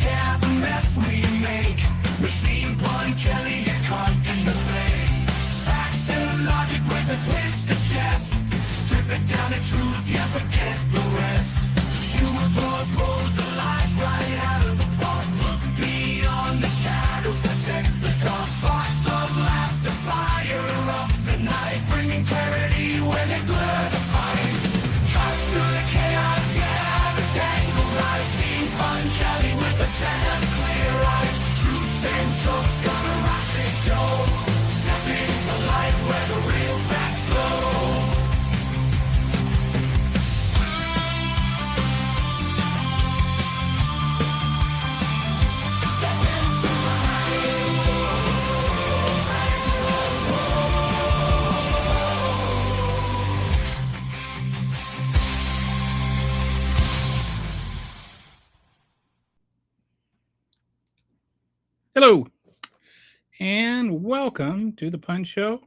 tear the mess we make. Machine Pun Kelly get caught in the flame. Facts and logic with a twist of chest. Strip it down to truth, yeah, forget the rest. Humor pulls the lies right out of the park. Look beyond the shadows, dissect the dark. Sparks of laughter fire up the night, bringing clarity when they blur the fight. Cut through the chaos, yeah, the tangled lies. Fun Kelly with the sand clear eyes. Truths and jokes gonna rock this show. Step into light where the real facts flow. Step into Hello, and welcome to the Pun Show.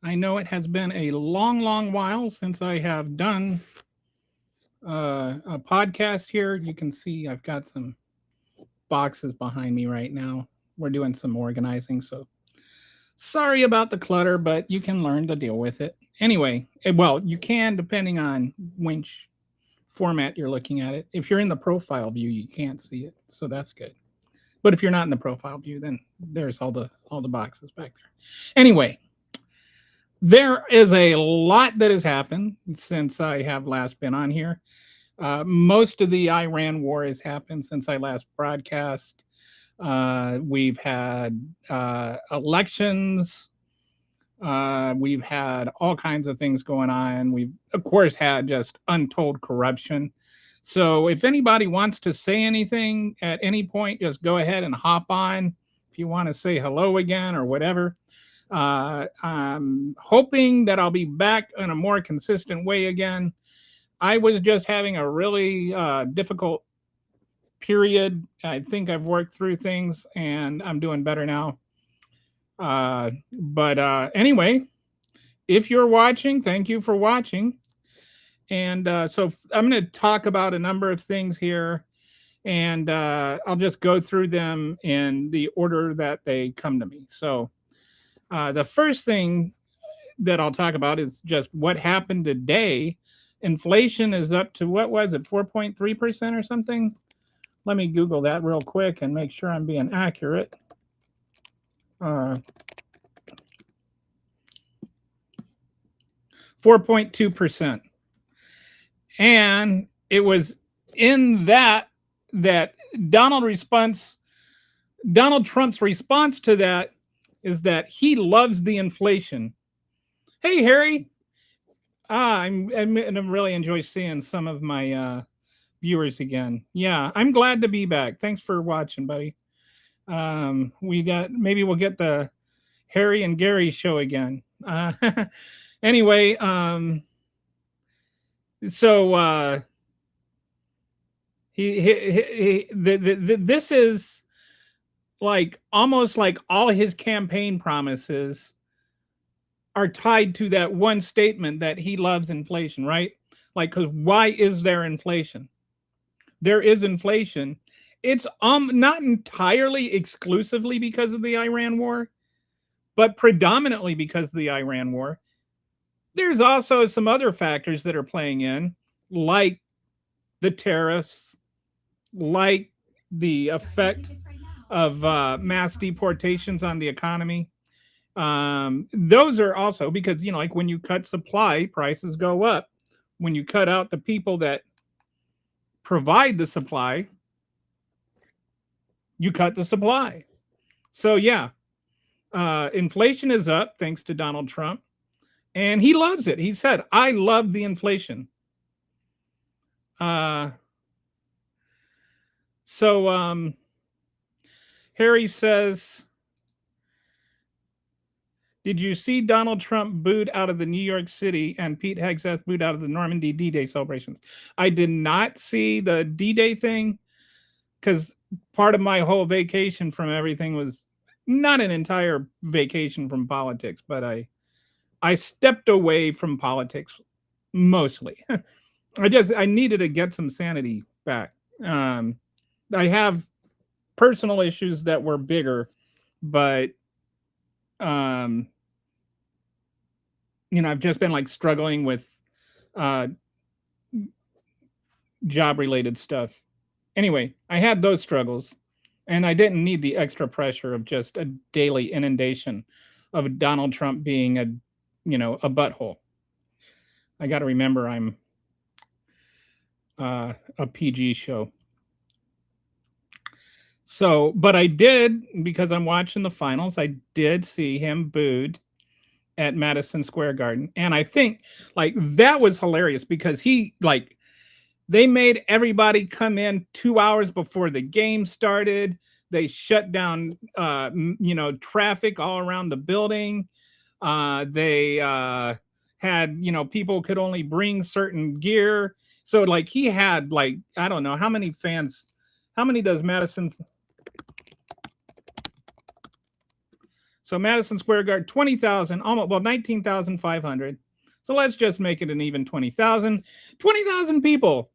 I know it has been a long while since I have done a podcast here. You can see I've got some boxes behind me right now. We're doing some organizing, so sorry about the clutter, but you can learn to deal with it. Anyway, well, you can depending on which format you're looking at it. If you're in the profile view, you can't see it, so that's good. But if you're not in the profile view, then there's all the boxes back there. Anyway, there is a lot that has happened since I have last been on here. Most of the Iran war has happened since I last broadcast. We've had elections. We've had all kinds of things going on. We've, of course, had just untold corruption. So if anybody wants to say anything at any point, just go ahead and hop on. If you want to say hello again or whatever. I'm hoping that I'll be back in a more consistent way again. I was just having a really difficult period. I think I've worked through things and I'm doing better now. But anyway, if you're watching, thank you for watching. And so I'm going to talk about a number of things here, and I'll just go through them in the order that they come to me. So the first thing that I'll talk about is just what happened today. Inflation is up to, what was it, 4.3% or something? Let me Google that real quick and make sure I'm being accurate. 4.2%. And it was in that Donald Trump's response to that is that he loves the inflation. Hey, Harry. I really enjoy seeing some of my viewers again. Yeah, I'm glad to be back. Thanks for watching, buddy. Maybe we'll get the Harry and Gary show again. Anyway, so this is like almost like all his campaign promises are tied to that one statement that he loves inflation, right? Like, because why is there inflation? There is inflation. It's not entirely exclusively because of the Iran war, but predominantly because of the Iran war. There's also some other factors that are playing in, like the tariffs, like the effect of mass deportations on the economy. Those are also because, you know, like when you cut supply, prices go up. When you cut out the people that provide the supply, you cut the supply. So yeah, inflation is up thanks to Donald Trump. And he loves it. He said, I love the inflation. Harry says, did you see Donald Trump booed out of the New York City and Pete Hegseth booed out of the Normandy D-Day celebrations? I did not see the D-Day thing because part of my whole vacation from everything was not an entire vacation from politics, but I stepped away from politics mostly. I needed to get some sanity back. I have personal issues that were bigger, but um, I've just been like struggling with uh, job related stuff. Anyway, I had those struggles, and I didn't need the extra pressure of just a daily inundation of Donald Trump being a butthole. I got to remember I'm a PG show. So, but I did, because I'm watching the finals, I did see him booed at Madison Square Garden. And I think like that was hilarious because they made everybody come in 2 hours before the game started. They shut down, traffic all around the building. They had, people could only bring certain gear. So like he had like, I don't know how many fans, how many does Madison? So Madison Square Garden, 20,000, almost, well, 19,500. So let's just make it an even 20,000. 20,000 people.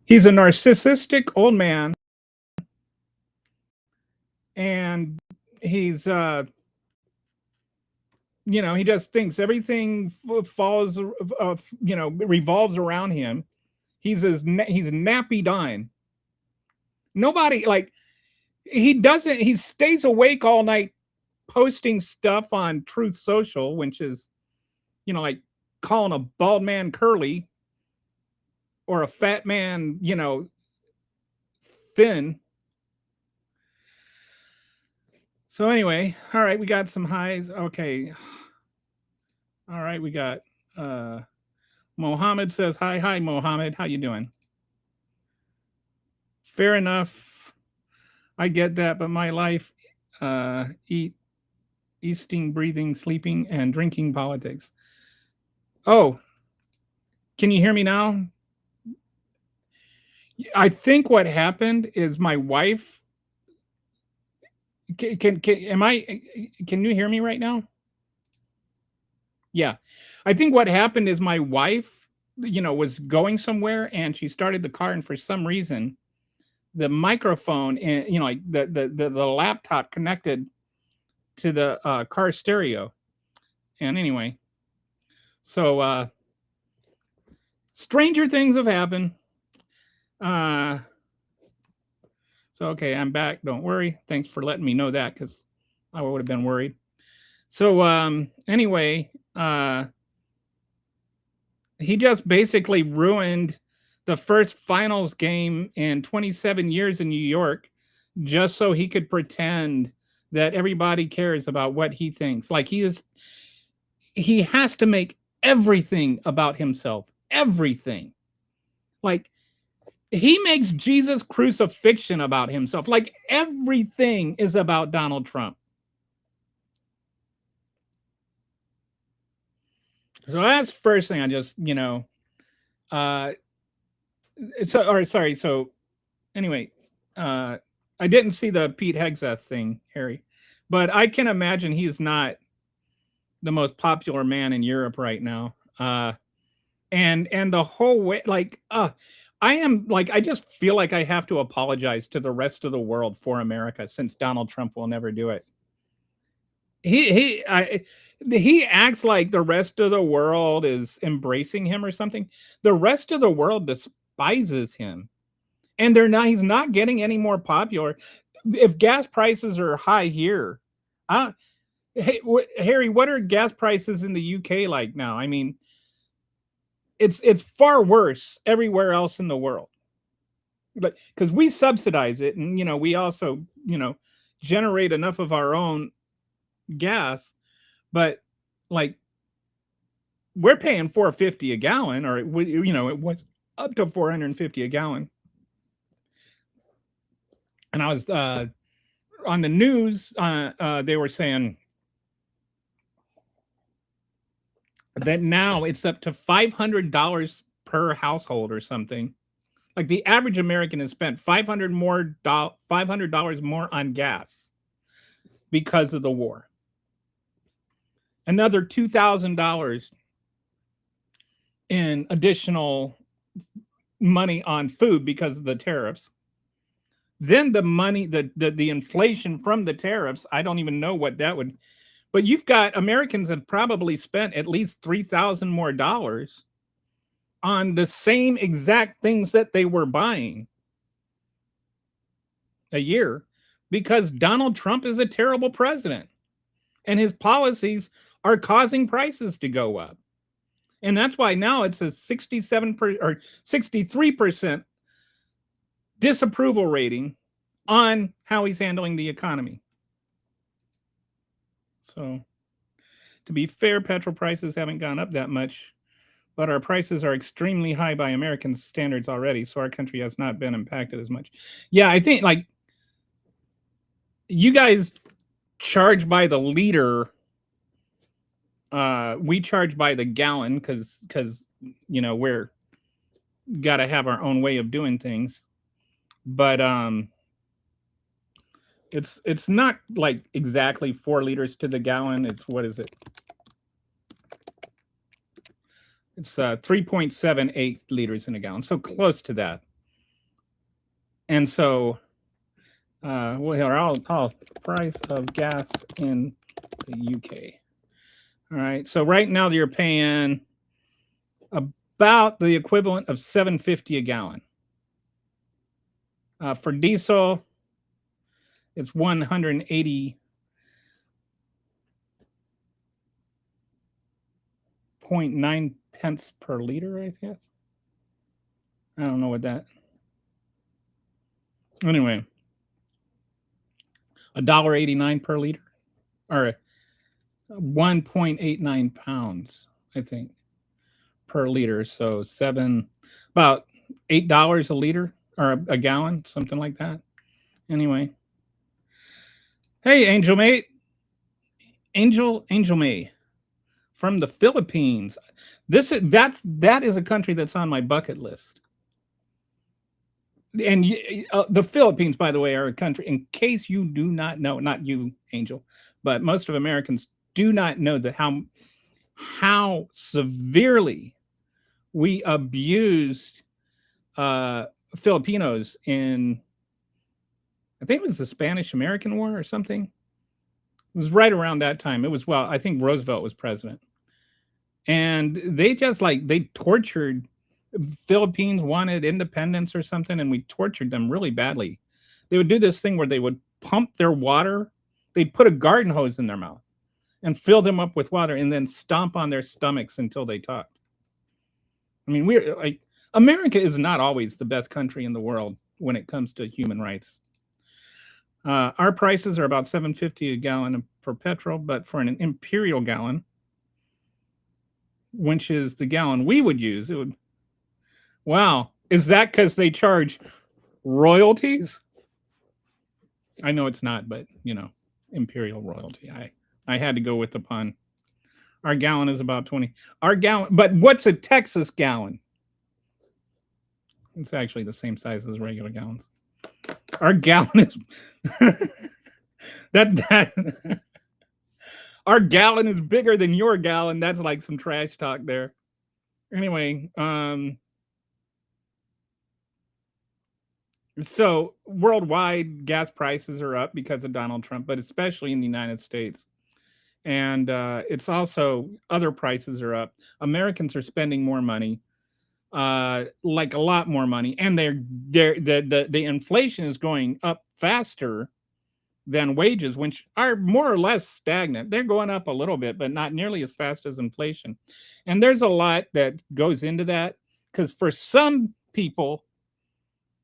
He's a narcissistic old man, and he's he just thinks everything falls revolves around him. He's nappy dying. Nobody like he stays awake all night posting stuff on Truth Social, which is like calling a bald man curly or a fat man thin. So anyway, all right, we got some highs. Okay. All right, we got Mohammed says, hi, Mohammed. How you doing? Fair enough. I get that, but my life, eating, breathing, sleeping, and drinking politics. Oh, can you hear me now? I think what happened is my wife. Can you hear me right now? Yeah. I think what happened is my wife, was going somewhere and she started the car, and for some reason the microphone and like the laptop connected to the car stereo. And anyway, so stranger things have happened. So okay, I'm back. Don't worry. Thanks for letting me know that, because I would have been worried. So anyway, he just basically ruined the first finals game in 27 years in New York just so he could pretend that everybody cares about what he thinks. Like he has to make everything about himself. Everything. Like he makes Jesus crucifixion about himself. Like everything is about Donald Trump. So that's the first thing I just, sorry. So anyway, I didn't see the Pete Hegseth thing, Harry, but I can imagine he's not the most popular man in Europe right now. And the whole way, like, I am like, I just feel like I have to apologize to the rest of the world for America, since Donald Trump will never do it. He acts like the rest of the world is embracing him or something. The rest of the world despises him, and he's not getting any more popular. If gas prices are high here, hey, Harry, what are gas prices in the UK like now? I mean, it's far worse everywhere else in the world, but because we subsidize it, and we also generate enough of our own gas. But like we're paying $4.50 a gallon, or it was up to $450 a gallon. And I was on the news. They were saying that now it's up to $500 per household or something. Like the average American has spent $500 more on gas because of the war. Another $2,000 in additional money on food because of the tariffs. Then the money, the inflation from the tariffs, I don't even know what that would, but you've got Americans have probably spent at least $3,000 more on the same exact things that they were buying a year, because Donald Trump is a terrible president and his policies are causing prices to go up. And that's why now it's a 67% or 63% disapproval rating on how he's handling the economy. So, to be fair, petrol prices haven't gone up that much, but our prices are extremely high by American standards already, so our country has not been impacted as much. Yeah, I think like you guys charge by the liter. We charge by the gallon because we're got to have our own way of doing things. But it's not like exactly 4 liters to the gallon. It's, what is it? It's 3.78 liters in a gallon, so close to that. And so, I'll price of gas in the UK. All right, so right now you're paying about the equivalent of $7.50 a gallon. For diesel, it's 180.9 pence per liter, I guess. I don't know what that. Anyway, $1.89 per liter, or 1.89 pounds, I think, per liter. So about $8 a liter or a gallon, something like that. Anyway, hey, Angel May from the Philippines. That is a country that's on my bucket list. And the Philippines, by the way, are a country, in case you do not know, not you, Angel, but most of Americans do not know that how severely we abused Filipinos in, I think it was the Spanish-American War or something. It was right around that time. It was, I think Roosevelt was president. And they just they tortured, Philippines wanted independence or something, and we tortured them really badly. They would do this thing where they would pump their water. They'd put a garden hose in their mouth and fill them up with water and then stomp on their stomachs until they talked. I mean, America is not always the best country in the world when it comes to human rights. Our prices are about $7.50 a gallon for petrol, but for an imperial gallon, which is the gallon we would use, it would. Wow, is that because they charge royalties? I know it's not, but imperial royalty. I had to go with the pun. Our gallon is about 20. Our gallon, but what's a Texas gallon? It's actually the same size as regular gallons. Our gallon is that our gallon is bigger than your gallon. That's like some trash talk there. Anyway, so worldwide gas prices are up because of Donald Trump, but especially in the United States. And it's also, other prices are up. Americans are spending more money, like a lot more money, and the inflation is going up faster than wages, which are more or less stagnant. They're going up a little bit, but not nearly as fast as inflation. And there's a lot that goes into that, because for some people,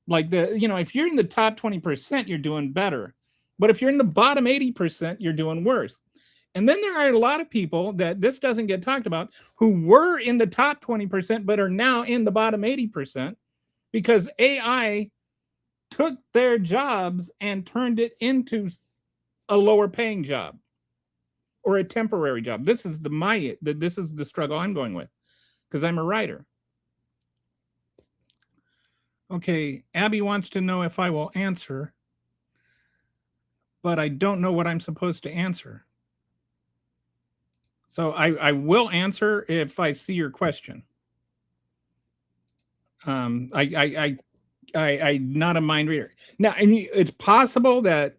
like if you're in the top 20%, you're doing better. But if you're in the bottom 80%, you're doing worse. And then there are a lot of people that this doesn't get talked about who were in the top 20%, but are now in the bottom 80% because AI took their jobs and turned it into a lower paying job or a temporary job. This is this is the struggle I'm going with because I'm a writer. Okay, Abby wants to know if I will answer, but I don't know what I'm supposed to answer. So I will answer if I see your question. I not a mind reader now, and it's possible that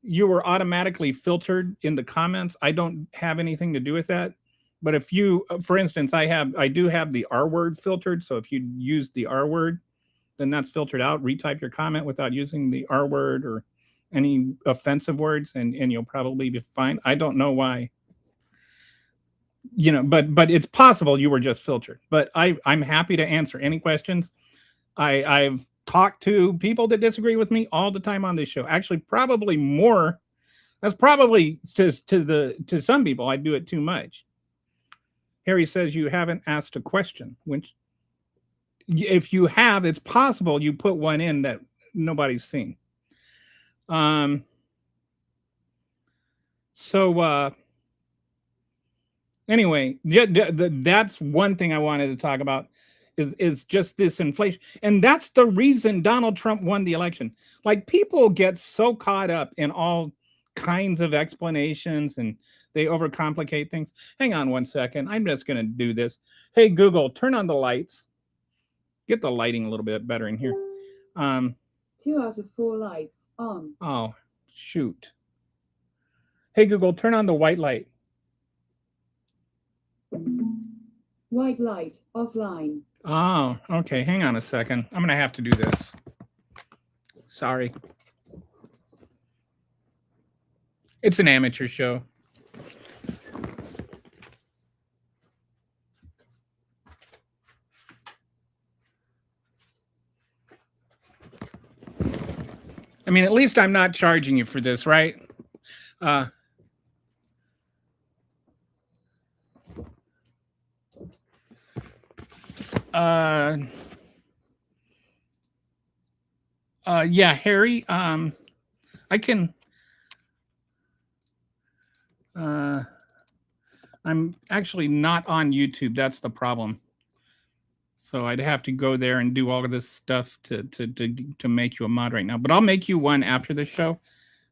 you were automatically filtered in the comments. I don't have anything to do with that. But if you, for instance, I do have the R word filtered. So if you use the R word, then that's filtered out. Retype your comment without using the R word or any offensive words, and you'll probably be fine. I don't know why. But it's possible you were just filtered. But I'm happy to answer any questions. I've talked to people that disagree with me all the time on this show. Actually, probably more. That's probably to some people. I do it too much. Harry says you haven't asked a question. Which, if you have, it's possible you put one in that nobody's seen. Anyway, that's one thing I wanted to talk about is just this inflation. And that's the reason Donald Trump won the election. Like, people get so caught up in all kinds of explanations and they overcomplicate things. Hang on one second. I'm just going to do this. Hey, Google, turn on the lights. Get the lighting a little bit better in here. 2 out of 4 lights on. Oh, shoot. Hey, Google, turn on the white light. White light offline. Oh, okay. Hang on a second. I'm going to have to do this. Sorry. It's an amateur show. I mean, at least I'm not charging you for this, right? Yeah, Harry, I can, I'm actually not on YouTube. That's the problem. So I'd have to go there and do all of this stuff to make you a mod right now. But I'll make you one after the show.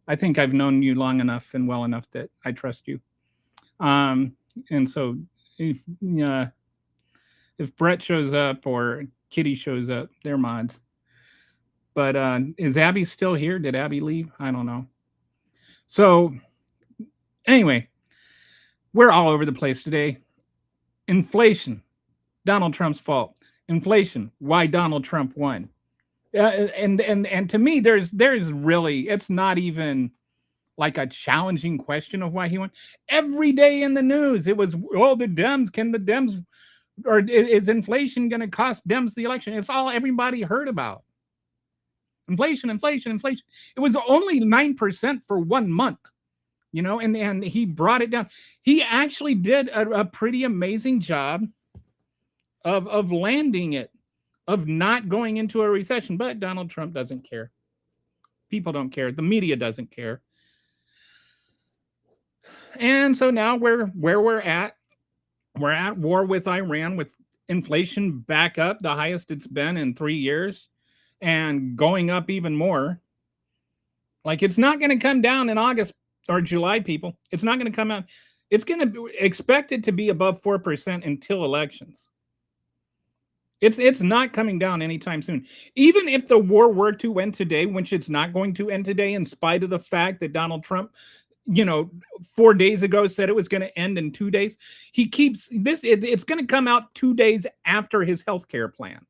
I think I've known you long enough and well enough that I trust you. And so if Brett shows up or Kitty shows up, they're mods. But is Abby still here? Did Abby leave? I don't know. So anyway, we're all over the place today. Inflation, Donald Trump's fault. Inflation, why Donald Trump won. And to me, there's really, it's not even like a challenging question of why he won. Every day in the news, it was, oh, the Dems, or is inflation going to cost Dems the election? It's all everybody heard about. Inflation. It was only 9% for 1 month, and he brought it down. He actually did a pretty amazing job of landing it, of not going into a recession. But Donald Trump doesn't care. People don't care. The media doesn't care. And so now where we're at war with Iran, with inflation back up, the highest it's been in 3 years, and going up even more. Like, it's not going to come down in August or July, people. It's not going to come out. It's going to be expected to be above 4% until elections. It's not coming down anytime soon. Even if the war were to end today, which it's not going to end today, in spite of the fact that Donald Trump, 4 days ago said it was going to end in 2 days. He keeps this. It's going to come out 2 days after his health care plan.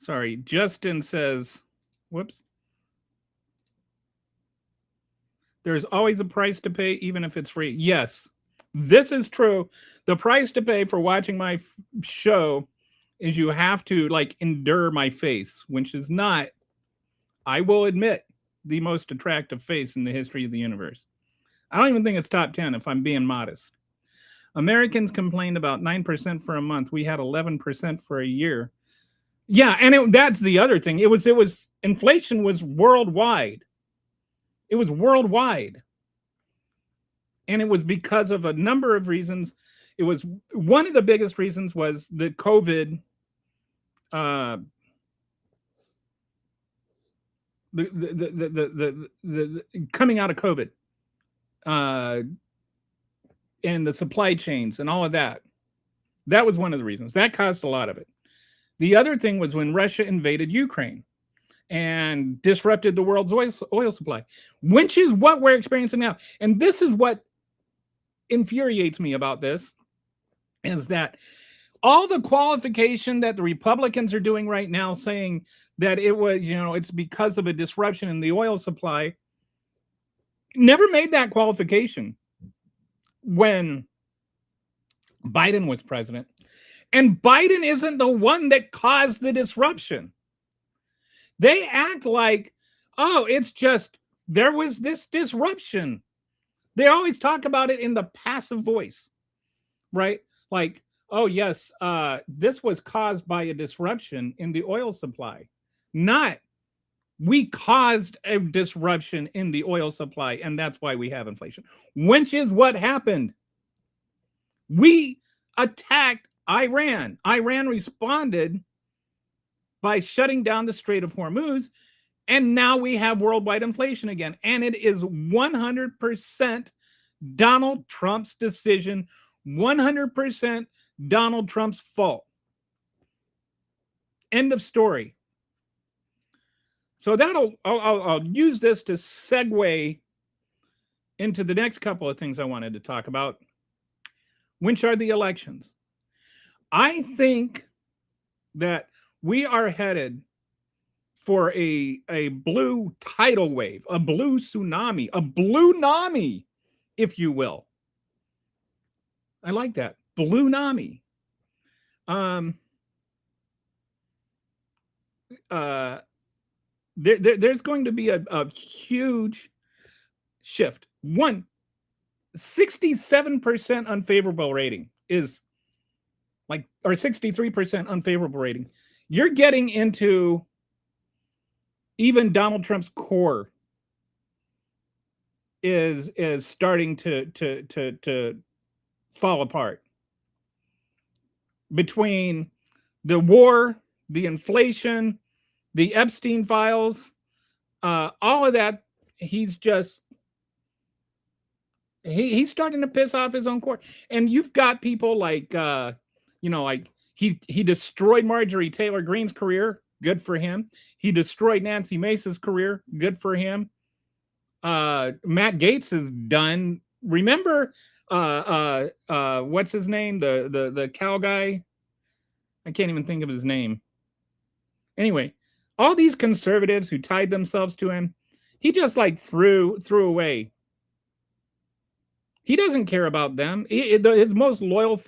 Sorry, Justin says, whoops. There's always a price to pay, even if it's free. Yes, this is true. The price to pay for watching my show is you have to endure my face, which is not I will admit, the most attractive face in the history of the universe. I don't even think it's top 10 if I'm being modest. Americans complained about 9% for a month. We had 11% for a year. Yeah, and that's the other thing. It was inflation was worldwide. It was worldwide. And it was because of a number of reasons. It was one of the biggest reasons was the COVID the coming out of COVID and the supply chains and all of that. That was one of the reasons. That caused a lot of it. The other thing was when Russia invaded Ukraine and disrupted the world's oil supply, which is what we're experiencing now. And this is what infuriates me about this, is that all the qualification that the Republicans are doing right now, saying that it was, it's because of a disruption in the oil supply, never made that qualification when Biden was president. And Biden isn't the one that caused the disruption. They act like, oh, it's just, there was this disruption. They always talk about it in the passive voice, right? Like, oh, yes, this was caused by a disruption in the oil supply. Not, we caused a disruption in the oil supply, and that's why we have inflation, which is what happened. We attacked Iran. Iran responded by shutting down the Strait of Hormuz, and now we have worldwide inflation again. And it is 100% Donald Trump's decision, 100% Donald Trump's fault. End of story. So I'll use this to segue into the next couple of things I wanted to talk about, which are the elections. I think that we are headed for a blue tidal wave, a blue tsunami, if you will. I like that. Blue-nami. There's going to be a huge shift. 67% unfavorable rating is like, or 63% unfavorable rating. You're getting into even Donald Trump's core is starting to fall apart. Between the war, the inflation, the Epstein files, all of that, he's starting to piss off his own core. And you've got people like, like he destroyed Marjorie Taylor Greene's career. Good for him. He destroyed Nancy Mace's career. Good for him. Matt Gaetz is done. Remember, what's his name? The cow guy. I can't even think of his name. Anyway, all these conservatives who tied themselves to him, he just like threw away. He doesn't care about them. His most loyal,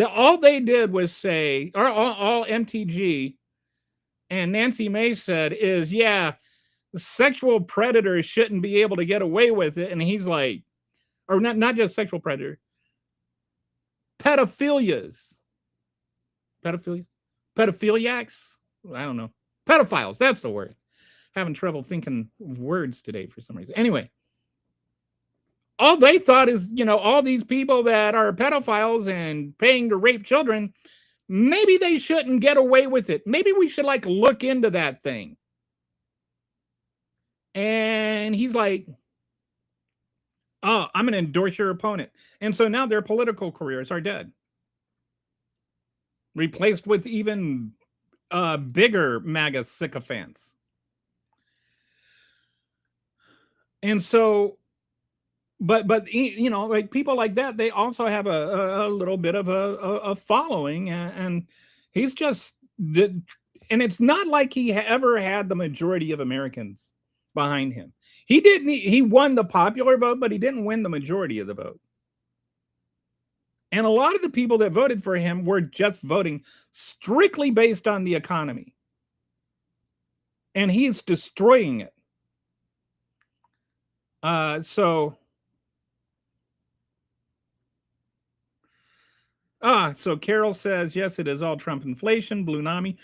all they did was say, or all MTG and Nancy Mace said is, yeah, sexual predators shouldn't be able to get away with it. And he's like, or not just sexual predator, pedophiliacs. I don't know. Pedophiles, that's the word. Having trouble thinking of words today for some reason. Anyway, all they thought is, all these people that are pedophiles and paying to rape children, maybe they shouldn't get away with it. Maybe we should look into that thing. And he's like, oh, I'm going to endorse your opponent. And so now their political careers are dead. Replaced with even bigger MAGA sycophants. And so, but people like that, they also have a little bit of a following, and he's just, and it's not like he ever had the majority of Americans behind him. He won the popular vote, but he didn't win the majority of the vote. And a lot of the people that voted for him were just voting strictly based on the economy. and he's destroying it. So Carol says, yes, it is all Trump inflation, Bluenami.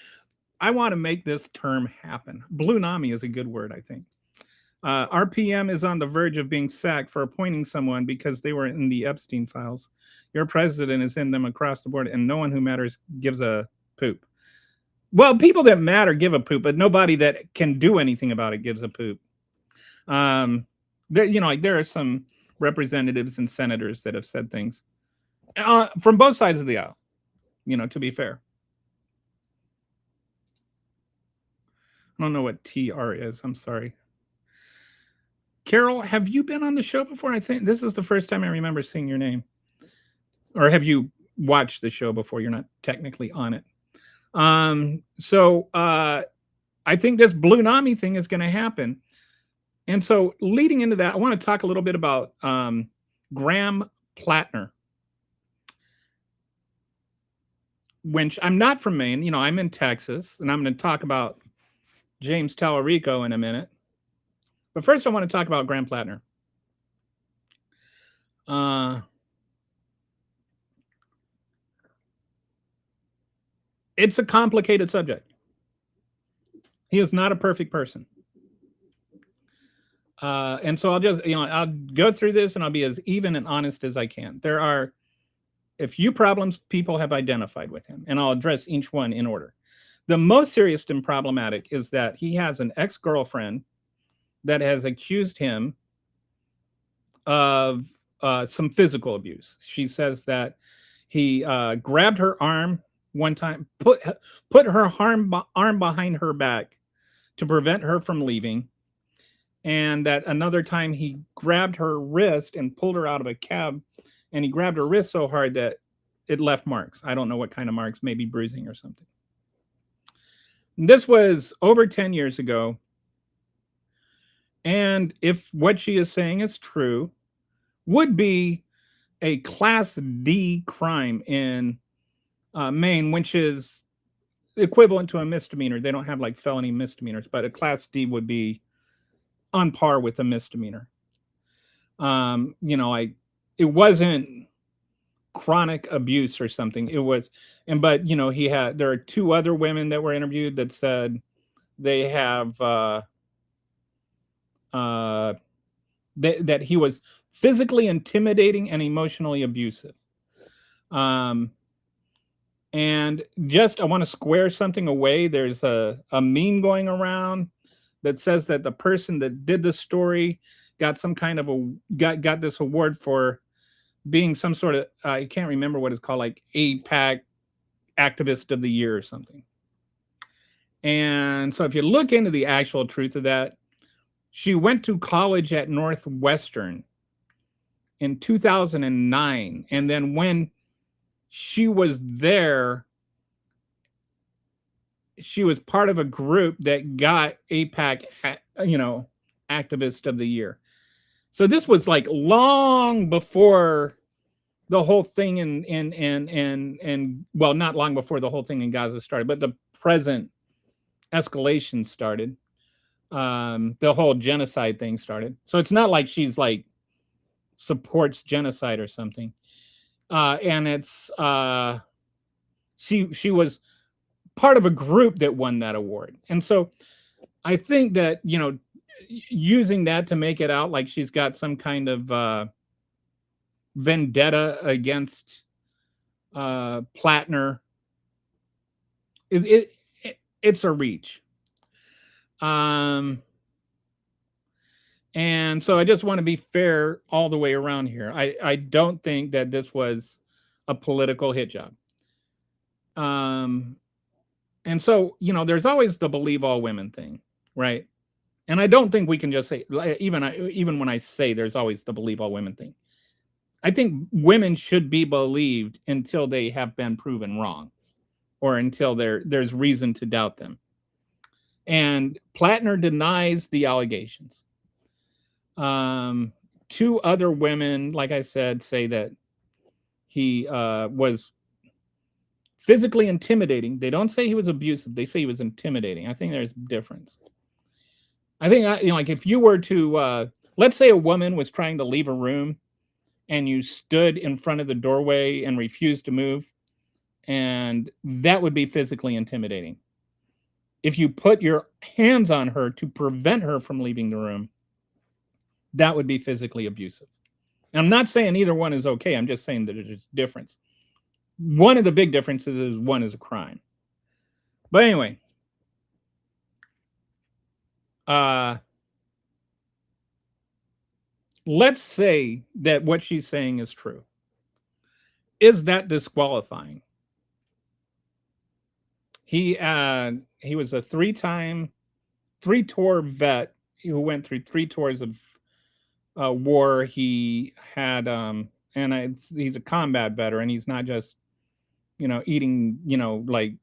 I want to make this term happen. Bluenami is a good word, I think. RPM is on the verge of being sacked for appointing someone because they were in the Epstein files. Your president is in them across the board, and no one who matters gives a poop. Well, people that matter give a poop, but nobody that can do anything about it gives a poop. There are some representatives and senators that have said things from both sides of the aisle, to be fair. I don't know what TR is. I'm sorry. Carol, have you been on the show before? I think this is the first time I remember seeing your name. Or have you watched the show before? You're not technically on it. So I think this Bluenami thing is going to happen. And so leading into that, I want to talk a little bit about Graham Plattner. Which I'm not from Maine. I'm in Texas, and I'm going to talk about James Tallarico in a minute. But first, I want to talk about Graham Plattner. It's a complicated subject. He is not a perfect person. And so I'll just, I'll go through this and I'll be as even and honest as I can. There are a few problems people have identified with him, and I'll address each one in order. The most serious and problematic is that he has an ex-girlfriend that has accused him of some physical abuse. She says that he grabbed her arm one time, put her arm behind her back to prevent her from leaving, and that another time he grabbed her wrist and pulled her out of a cab, and he grabbed her wrist so hard that it left marks. I don't know what kind of marks, maybe bruising or something. And this was over 10 years ago. And if what she is saying is true, would be a Class D crime in Maine, which is equivalent to a misdemeanor. They don't have like felony misdemeanors, but a Class D would be on par with a misdemeanor. It wasn't chronic abuse or something. It was, but there are two other women that were interviewed that said they have that he was physically intimidating and emotionally abusive. And just, I want to square something away. There's a meme going around that says that the person that did the story got some kind of got this award for being some sort of, I can't remember what it's called, like APAC activist of the year or something. And so if you look into the actual truth of that, she went to college at Northwestern in 2009. And then when she was there, she was part of a group that got APAC, activist of the year. So this was like long before the whole thing and well, not long before the whole thing in Gaza started, but the present escalation started. The whole genocide thing started. So it's not like she's like supports genocide or something. And it's she was part of a group that won that award. And so I think that, using that to make it out like she's got some kind of vendetta against Plattner it's a reach. And so I just want to be fair all the way around here. I don't think that this was a political hit job. And so, there's always the believe all women thing, right? And I don't think we can just say, even when I say there's always the believe all women thing, I think women should be believed until they have been proven wrong, or until there's reason to doubt them. And Plattner denies the allegations. Two other women, like I said, say that he was physically intimidating. They don't say he was abusive. They say he was intimidating. I think there's a difference. I think, like if you were to, let's say a woman was trying to leave a room and you stood in front of the doorway and refused to move, and that would be physically intimidating. If you put your hands on her to prevent her from leaving the room, that would be physically abusive. And I'm not saying either one is okay. I'm just saying that there's a difference. One of the big differences is one is a crime. But anyway, let's say that what she's saying is true. Is that disqualifying? He was a three-tour vet who went through 3 tours of war. He had he's a combat veteran. He's not just eating like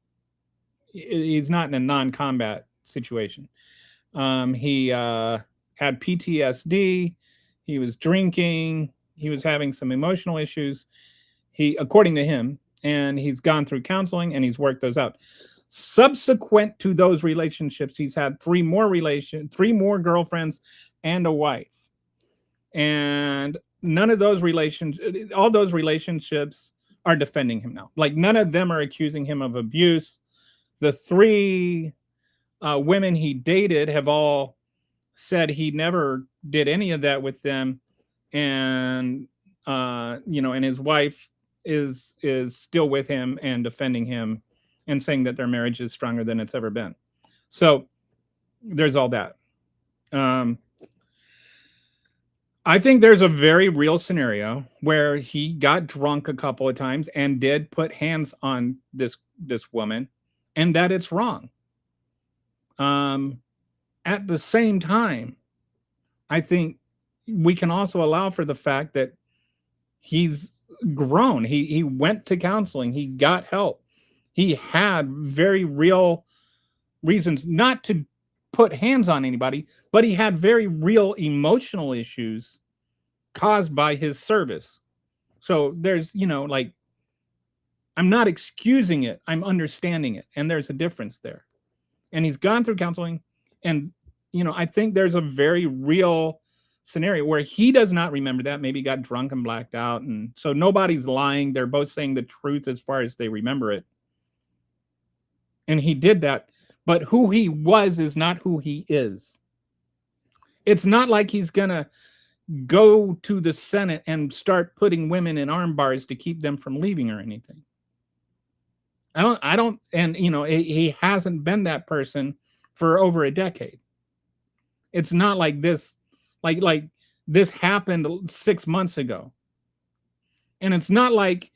he's not in a non-combat situation. He had PTSD. He was drinking. He was having some emotional issues. According to him, and he's gone through counseling and he's worked those out. Subsequent to those relationships, he's had 3 more girlfriends and a wife. And none of those all those relationships are defending him now. Like none of them are accusing him of abuse. The 3 women he dated have all said he never did any of that with them. And, and his wife is still with him and defending him and saying that their marriage is stronger than it's ever been. So there's all that. I think there's a very real scenario where he got drunk a couple of times and did put hands on this woman, and that it's wrong. At the same time, I think we can also allow for the fact that he's grown. He went to counseling. He got help. He had very real reasons not to put hands on anybody, but he had very real emotional issues caused by his service. So there's, like, I'm not excusing it. I'm understanding it. And there's a difference there. And he's gone through counseling. And, I think there's a very real scenario where he does not remember that. Maybe got drunk and blacked out. And so nobody's lying. They're both saying the truth as far as they remember it. And he did that. But who he was is not who he is. It's not like he's going to go to the Senate and start putting women in arm bars to keep them from leaving or anything. I don't, and he hasn't been that person for over a decade. It's not like this, like this happened 6 months ago. And it's not like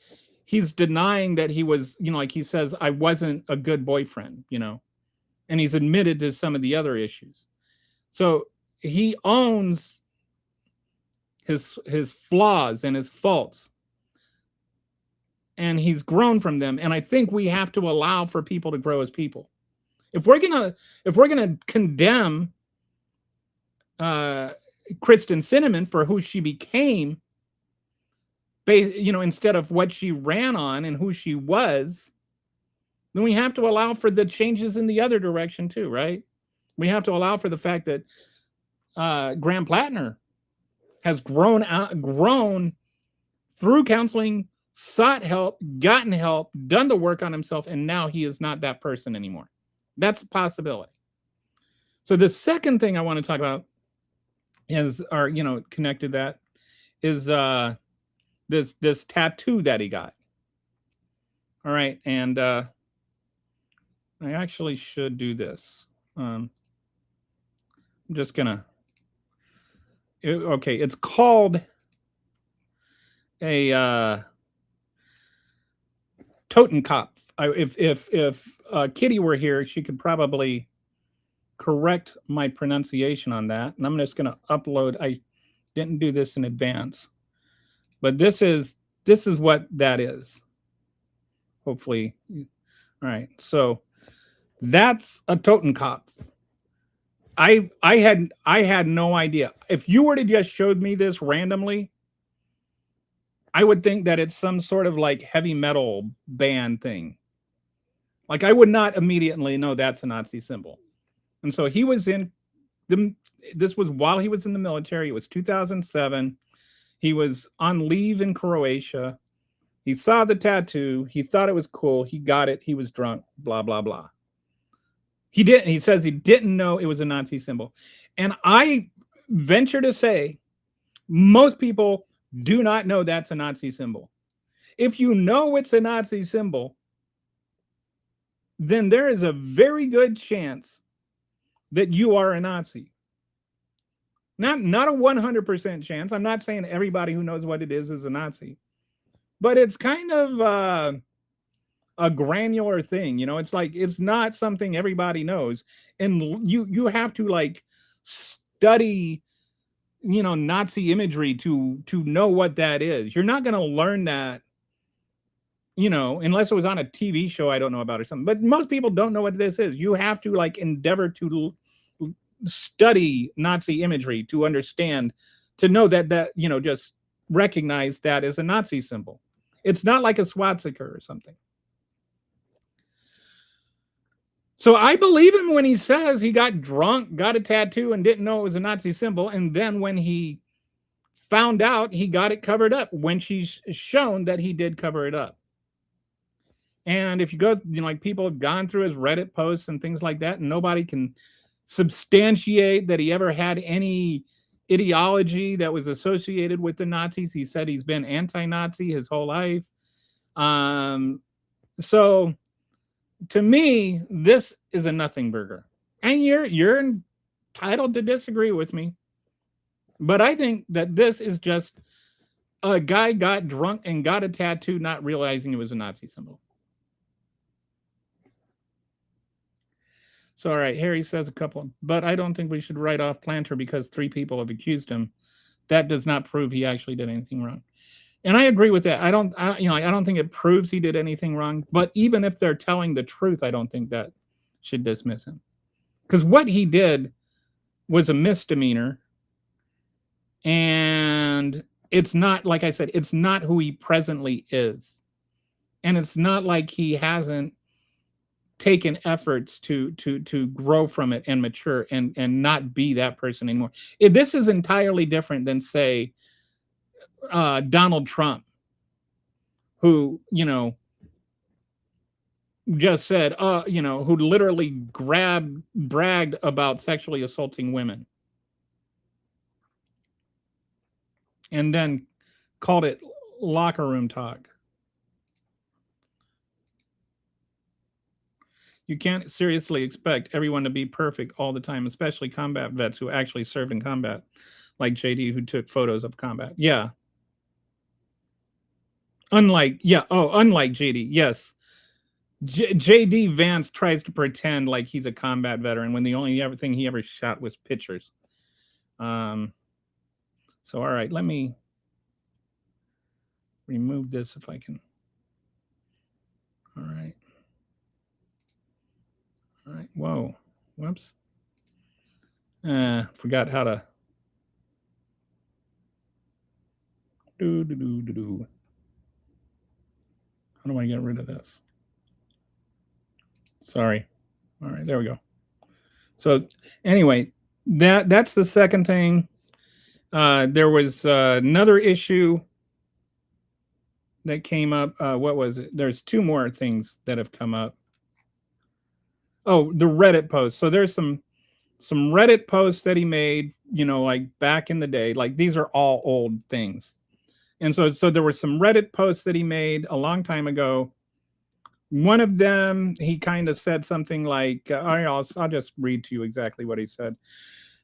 he's denying that he was, like he says, I wasn't a good boyfriend, and he's admitted to some of the other issues. So he owns his flaws and his faults. And he's grown from them. And I think we have to allow for people to grow as people. If we're gonna condemn Kristen Cinnamon for who she became, instead of what she ran on and who she was, then we have to allow for the changes in the other direction too, right? We have to allow for the fact that Graham Plattner has grown through counseling, sought help, gotten help, done the work on himself, and now he is not that person anymore. That's a possibility. So the second thing I want to talk about is, or connected that is this tattoo that he got. All right, and I actually should do this. I'm just gonna. Okay, it's called a Totenkopf. If Kitty were here, she could probably correct my pronunciation on that. And I'm just going to upload. I didn't do this in advance, but this is what that is. Hopefully, all right. So that's a Totenkopf. I had no idea. If you were to just showed me this randomly, I would think that it's some sort of like heavy metal band thing. Like I would not immediately know that's a Nazi symbol. And so he was in This was while he was in the military. It was 2007. He was on leave in Croatia. He saw the tattoo. He thought it was cool. He got it. He was drunk. Blah, blah, blah. He says he didn't know it was a Nazi symbol. And I venture to say most people do not know that's a Nazi symbol. If you know it's a Nazi symbol, then there is a very good chance that you are a Nazi. Not a 100% chance. I'm not saying everybody who knows what it is a Nazi. But it's kind of a granular thing, you know. It's like it's not something everybody knows, and you have to like study, you know, Nazi imagery to know what that is. You're not going to learn that, you know, unless it was on a TV show I don't know about or something. But most people don't know what this is. You have to like endeavor to study Nazi imagery to understand, to know that you know, just recognize that as a Nazi symbol. It's not like a swastika or something. So I believe him when he says he got drunk, got a tattoo, and didn't know it was a Nazi symbol. And then when he found out, he got it covered up when she's shown that he did cover it up. And if you go, you know, like people have gone through his Reddit posts and things like that, and nobody can substantiate that he ever had any ideology that was associated with the Nazis. He said he's been anti-Nazi his whole life. So to me, this is a nothing burger. And you're entitled to disagree with me. But I think that this is just a guy got drunk and got a tattoo, not realizing it was a Nazi symbol. So, all right, Harry says a couple, but I don't think we should write off Planter because 3 people have accused him. That does not prove he actually did anything wrong. And I agree with that. I don't think it proves he did anything wrong. But even if they're telling the truth, I don't think that should dismiss him. Because what he did was a misdemeanor. And it's not, like I said, it's not who he presently is. And it's not like he hasn't taken efforts to grow from it and mature and not be that person anymore. This is entirely different than, say, Donald Trump, who, you know, just said, you know, who literally bragged about sexually assaulting women and then called it locker room talk. You can't seriously expect everyone to be perfect all the time, especially combat vets who actually served in combat, like JD, who took photos of combat. Yeah. Unlike JD, yes. JD Vance tries to pretend like he's a combat veteran when the only thing he ever shot was pictures. So, all right, let me remove this if I can. All right. All right. Whoa. Whoops. Forgot how to do. How do I get rid of this? Sorry. All right, there we go. So anyway, that's the second thing. There was another issue that came up. What was it? There's 2 more things that have come up. Oh, the Reddit post. So there's some Reddit posts that he made, you know, like back in the day. Like these are all old things. And so there were some Reddit posts that he made a long time ago. One of them, he kind of said something like, I'll just read to you exactly what he said.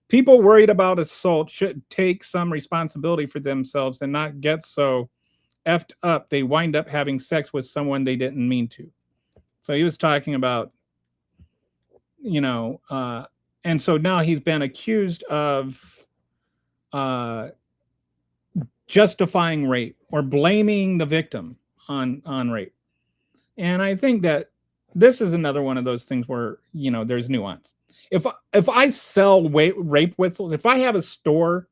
People worried about assault should take some responsibility for themselves and not get so effed up they wind up having sex with someone they didn't mean to. So he was talking about, you know, and so now he's been accused of justifying rape or blaming the victim on rape. And I think that this is another one of those things where, you know, there's nuance. If I sell rape whistles, if I have a store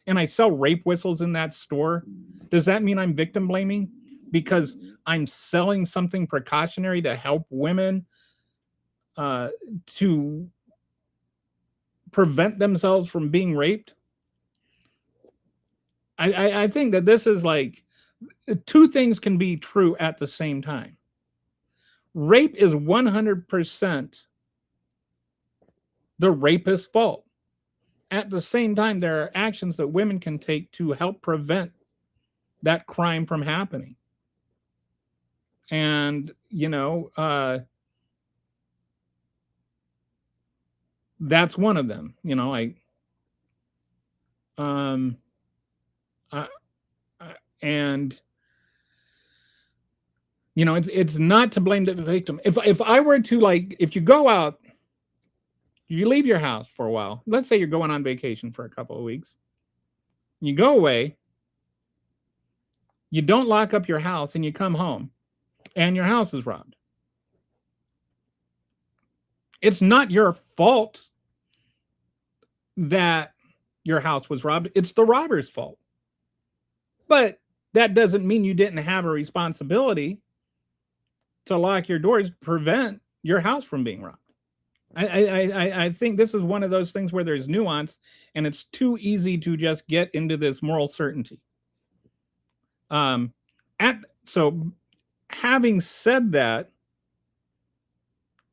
and I sell rape whistles in that store, does that mean I'm victim blaming because I'm selling something precautionary to help women to prevent themselves from being raped. I think that this is like two things can be true at the same time. Rape is 100% the rapist's fault. At the same time, there are actions that women can take to help prevent that crime from happening. And, that's one of them. Um, I, and it's not to blame the victim. If I were to, like, if you go out, you leave your house for a while. Let's say you're going on vacation for a couple of weeks. You go away. You don't lock up your house, and you come home, and your house is robbed. It's not your fault that your house was robbed. It's the robber's fault. But that doesn't mean you didn't have a responsibility to lock your doors, prevent your house from being robbed. I think this is one of those things where there's nuance, and it's too easy to just get into this moral certainty. So having said that,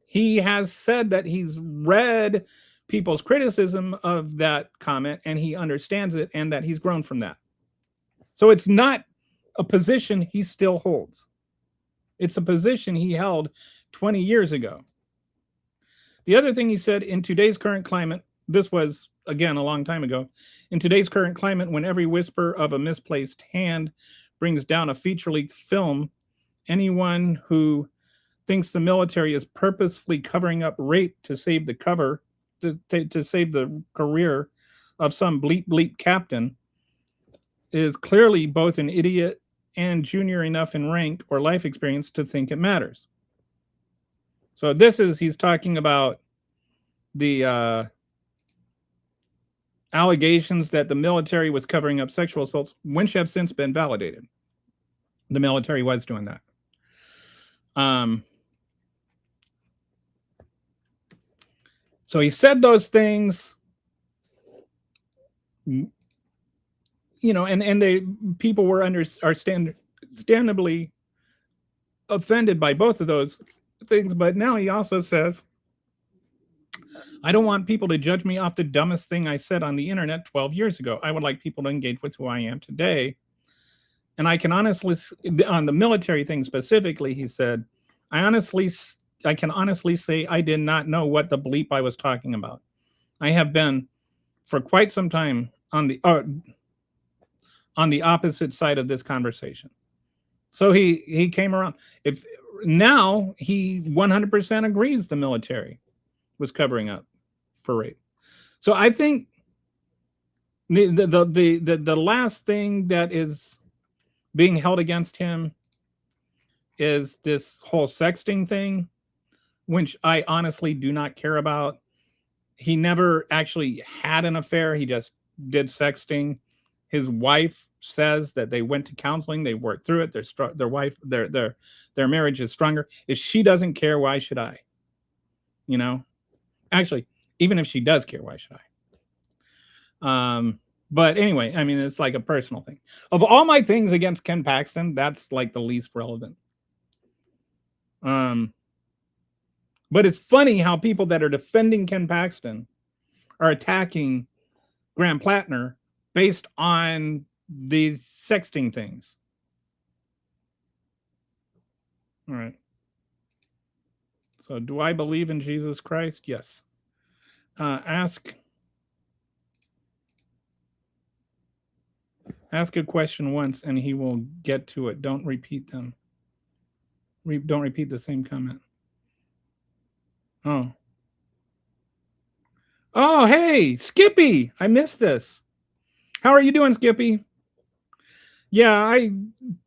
he has said that he's read people's criticism of that comment, and he understands it, and that he's grown from that. So it's not a position he still holds. It's a position he held 20 years ago. The other thing he said, in today's current climate, this was, again, a long time ago, in today's current climate, when every whisper of a misplaced hand brings down a feature-length film, anyone who thinks the military is purposefully covering up rape to save the cover, to save the career of some bleep bleep captain, is clearly both an idiot and junior enough in rank or life experience to think it matters. So he's talking about the allegations that the military was covering up sexual assaults, which have since been validated. The military was doing that. So he said those things, and people were understandably offended by both of those things. But now he also says, I don't want people to judge me off the dumbest thing I said on the internet 12 years ago. I would like people to engage with who I am today. And I can honestly, on the military thing specifically, he said, I can honestly say I did not know what the bleep I was talking about. I have been for quite some time on the opposite side of this conversation. So he came around. If now he 100% agrees the military was covering up for rape. So I think the last thing that is being held against him is this whole sexting thing, which I honestly do not care about. He never actually had an affair. He just did sexting. His wife says that they went to counseling. They worked through it. Their marriage is stronger. If she doesn't care, why should I? Actually, even if she does care, why should I? But anyway, I mean, it's like a personal thing. Of all my things against Ken Paxton, that's like the least relevant. But it's funny how people that are defending Ken Paxton are attacking Graham Plattner based on these sexting things. All right. So, do I believe in Jesus Christ? Yes. Ask a question once and he will get to it. Don't repeat them. Don't repeat the same comment. Oh, hey, Skippy. I missed this. How are you doing, Skippy? Yeah, I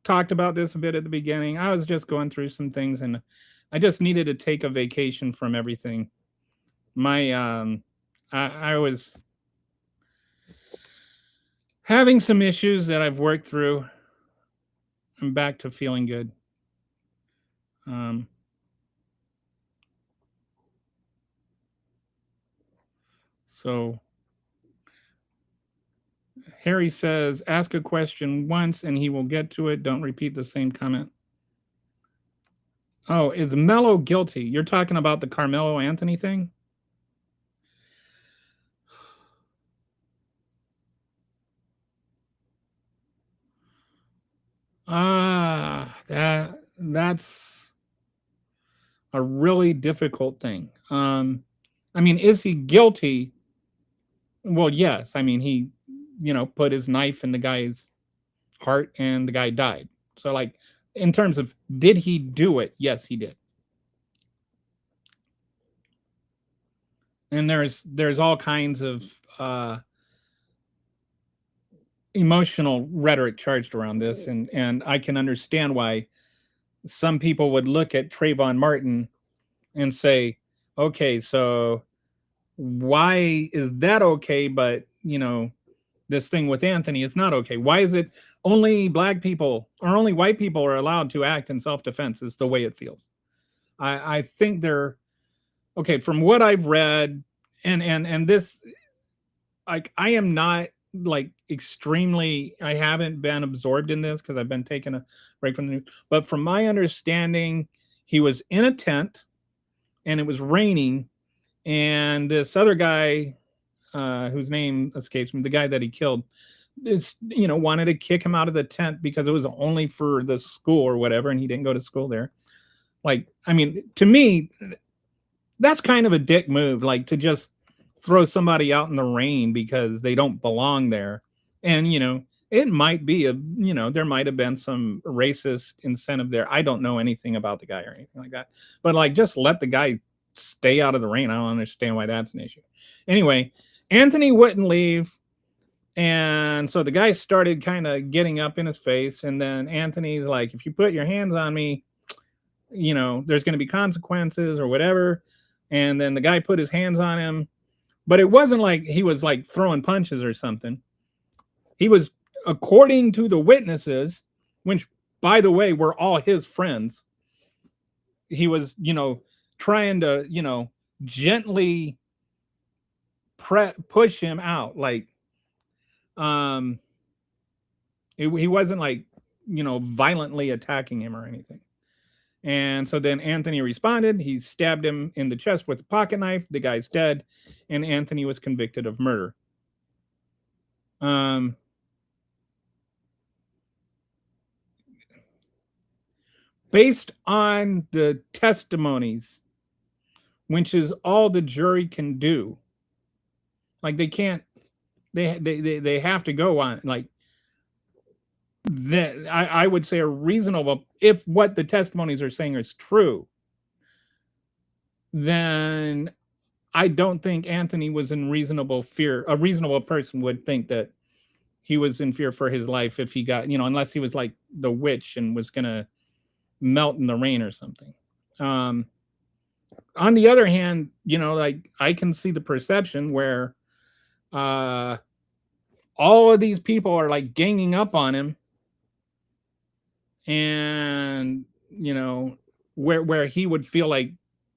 talked about this a bit at the beginning. I was just going through some things, and I just needed to take a vacation from everything. I was having some issues that I've worked through. I'm back to feeling good. So Harry says, ask a question once and he will get to it. Don't repeat the same comment. Oh, is Mello guilty? You're talking about the Carmelo Anthony thing? That's a really difficult thing. I mean, is he guilty? Well, yes. I mean, he, put his knife in the guy's heart and the guy died. So, like, in terms of did he do it? Yes, he did. And there's all kinds of emotional rhetoric charged around this, and I can understand why some people would look at Trayvon Martin and say, okay, so why is that okay, but this thing with Anthony is not okay? Why is it only black people or only white people are allowed to act in self-defense? Is the way it feels. I think they're okay from what I've read, and this, like, I am not like extremely, I haven't been absorbed in this because I've been taking a break from the news, but from my understanding, he was in a tent and it was raining, and this other guy, whose name escapes me, the guy that he killed, is wanted to kick him out of the tent because it was only for the school or whatever, and he didn't go to school there. Like, I mean, to me, that's kind of a dick move, like to just throw somebody out in the rain because they don't belong there. And it might be there might have been some racist incentive there. I don't know anything about the guy or anything like that, but like, just let the guy stay out of the rain. I don't understand why that's an issue. Anyway, Anthony wouldn't leave, and so the guy started kind of getting up in his face, and then Anthony's like, if you put your hands on me, there's going to be consequences or whatever. And then the guy put his hands on him, but it wasn't like he was like throwing punches or something. He was, according to the witnesses, which, by the way, were all his friends, he was, trying to, gently push him out. Like, he wasn't like, violently attacking him or anything. And so then Anthony responded. He stabbed him in the chest with a pocket knife. The guy's dead, and Anthony was convicted of murder. Based on the testimonies, which is all the jury can do, like they can't, they have to go on, like, that I would say a reasonable, if what the testimonies are saying is true, then I don't think Anthony was in reasonable fear. A reasonable person would think that he was in fear for his life if he got, unless he was like the witch and was going to melt in the rain or something. On the other hand, like, I can see the perception where all of these people are like ganging up on him, and where he would feel like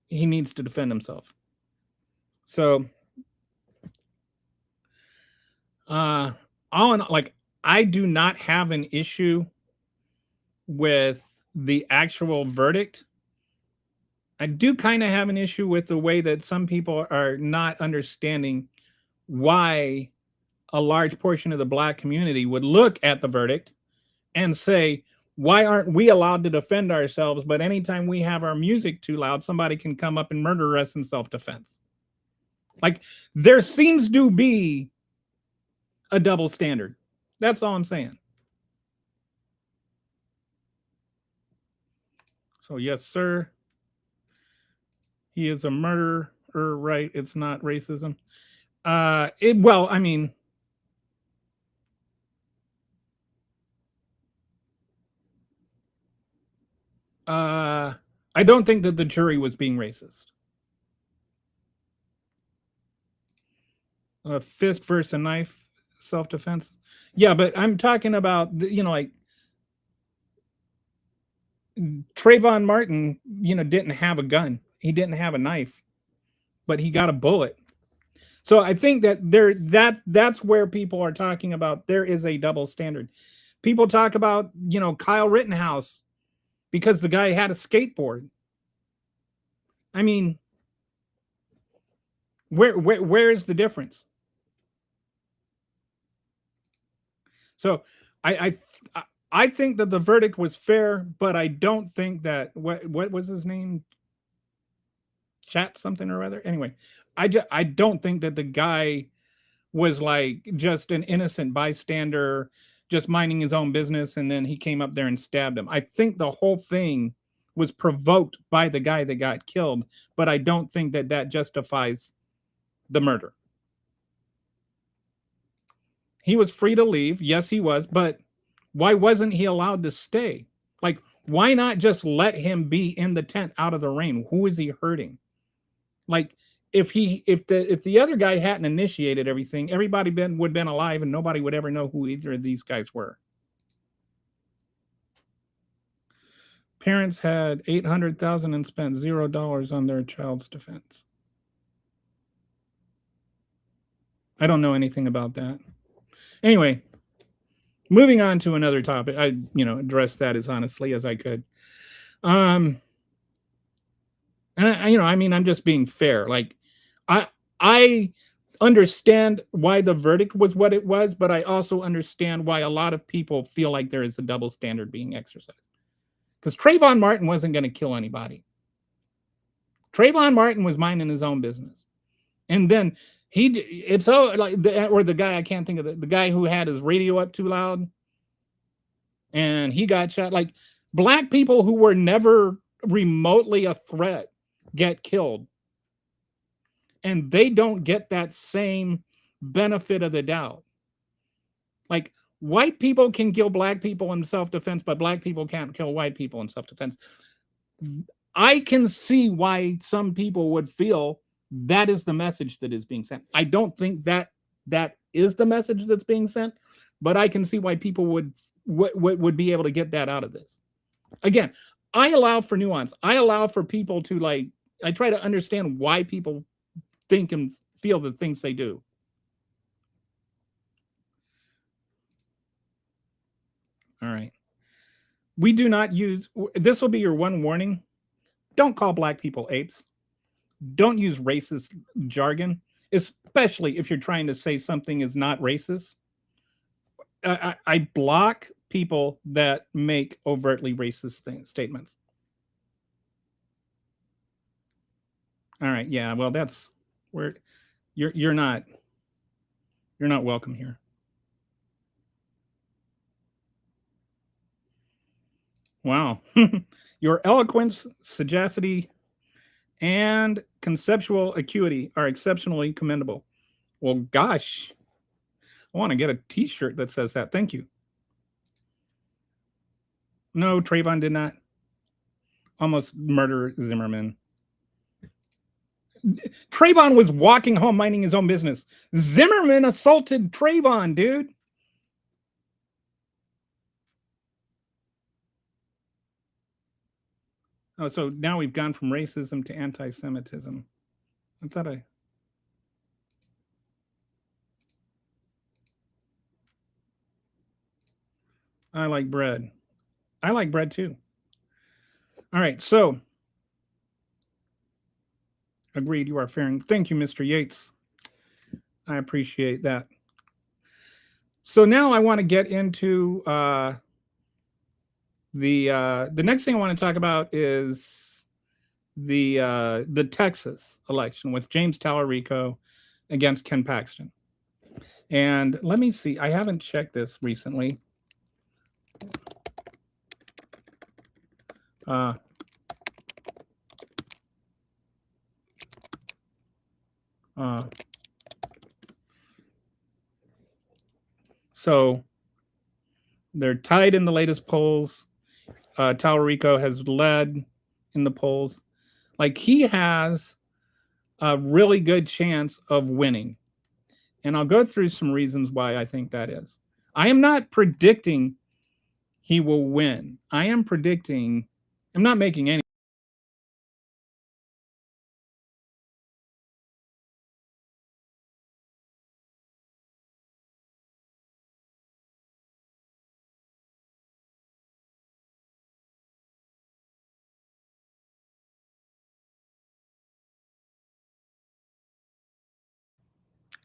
he needs to defend himself. So all in, like, I do not have an issue with the actual verdict. I do kind of have an issue with the way that some people are not understanding why a large portion of the black community would look at the verdict and say, why aren't we allowed to defend ourselves? But anytime we have our music too loud, somebody can come up and murder us in self-defense. Like, there seems to be a double standard. That's all I'm saying. So yes, sir. He is a murderer, right? It's not racism. Well, I mean, I don't think that the jury was being racist. A fist versus a knife, self-defense. Yeah, but I'm talking about, like, Trayvon Martin, didn't have a gun. He didn't have a knife, but he got a bullet. So I think that that's where people are talking about there is a double standard. People talk about, Kyle Rittenhouse because the guy had a skateboard. I mean, where is the difference? So I think that the verdict was fair, but I don't think that what was his name? Chat something or other. Anyway, I don't think that the guy was like just an innocent bystander, just minding his own business, and then he came up there and stabbed him. I think the whole thing was provoked by the guy that got killed, but I don't think that that justifies the murder. He was free to leave. Yes, he was, but why wasn't he allowed to stay? Like, why not just let him be in the tent out of the rain? Who is he hurting? Like, if the other guy hadn't initiated everything, everybody would have been alive and nobody would ever know who either of these guys were. Parents had $800,000 and spent $0 on their child's defense. I don't know anything about that. Anyway, moving on to another topic. I, addressed that as honestly as I could. And I'm just being fair. Like, I understand why the verdict was what it was, but I also understand why a lot of people feel like there is a double standard being exercised. Because Trayvon Martin wasn't going to kill anybody. Trayvon Martin was minding his own business. And then the guy, I can't think of the guy who had his radio up too loud and he got shot. Like, black people who were never remotely a threat get killed. And they don't get that same benefit of the doubt. Like, white people can kill black people in self-defense, but black people can't kill white people in self-defense. I can see why some people would feel that is the message that is being sent. I don't think that is the message that's being sent, but I can see why people would be able to get that out of this. Again, I allow for nuance. I allow for people to I try to understand why people think and feel the things they do. All right. We do not use, this will be your one warning. Don't call black people apes. Don't use racist jargon, especially if you're trying to say something is not racist. I block people that make overtly racist statements. All right. Yeah. Well, that's where you're not welcome here. Wow. Your eloquence, sagacity, and conceptual acuity are exceptionally commendable. Well, gosh, I want to get a t-shirt that says that. Thank you. No, Trayvon did not almost murder Zimmerman. Trayvon was walking home minding his own business. Zimmerman assaulted Trayvon, dude. Oh, so now we've gone from racism to anti-Semitism. I thought I like bread. I like bread too. All right, so agreed, you are fair. Thank you, Mr. Yates. I appreciate that. So now I want to get into the next thing I want to talk about is the Texas election with James Tallarico against Ken Paxton. And let me see, I haven't checked this recently. So they're tied in the latest polls. Tallarico has led in the polls. Like, he has a really good chance of winning. And I'll go through some reasons why I think that is. I am not predicting he will win. I am predicting, I'm not making any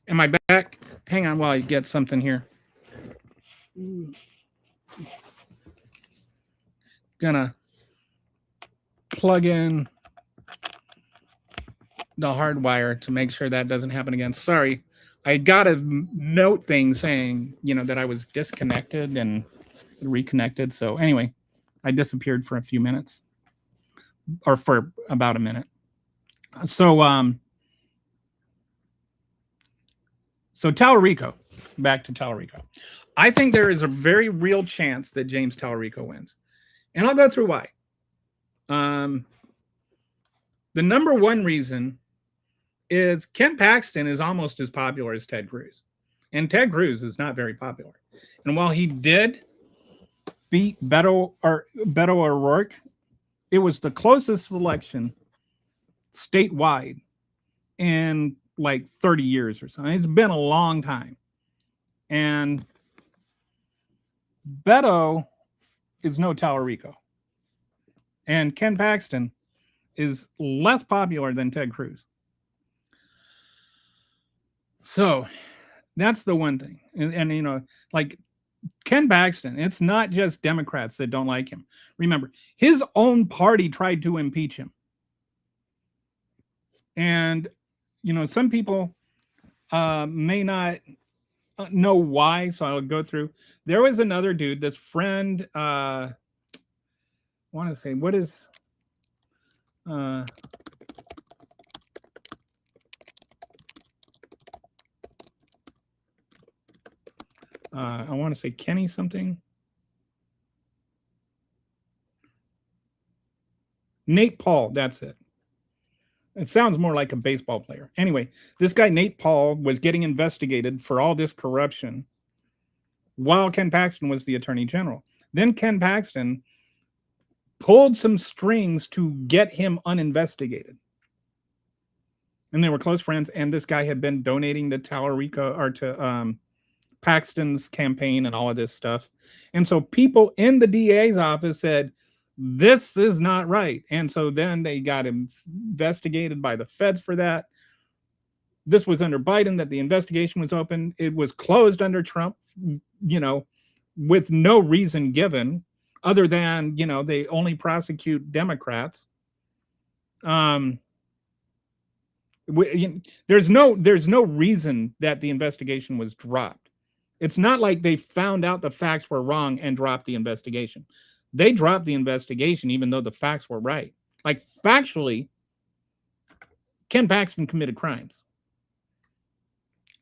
Am I back? Hang on while I get something here. Gonna plug in the hard wire to make sure that doesn't happen again. Sorry. I got a note thing saying, that I was disconnected and reconnected. So anyway, I disappeared for a few minutes or for about a minute. So Tallarico, back to Tallarico. I think there is a very real chance that James Tallarico wins. And I'll go through why. The number one reason is Ken Paxton is almost as popular as Ted Cruz. And Ted Cruz is not very popular. And while he did beat Beto O'Rourke, it was the closest election statewide in like 30 years or something. It's been a long time. And Beto is no Tallarico. And Ken Paxton is less popular than Ted Cruz. So that's the one thing. And like Ken Paxton, it's not just Democrats that don't like him. Remember, his own party tried to impeach him. And, some people may not know why, so I'll go through. There was another dude, this friend, I want to say, what is... I want to say Kenny something. Nate Paul, that's it. It sounds more like a baseball player. Anyway, this guy Nate Paul was getting investigated for all this corruption while Ken Paxton was the attorney general. Then Ken Paxton pulled some strings to get him uninvestigated. And they were close friends, and this guy had been donating to Tallarico or to Paxton's campaign and all of this stuff. And so people in the DA's office said, this is not right. And so then they got investigated by the feds for that. This was under Biden that the investigation was open. It was closed under Trump, with no reason given other than, they only prosecute Democrats. There's no reason that the investigation was dropped. It's not like they found out the facts were wrong and dropped the investigation. They dropped the investigation even though the facts were right. Like factually, Ken Paxton committed crimes.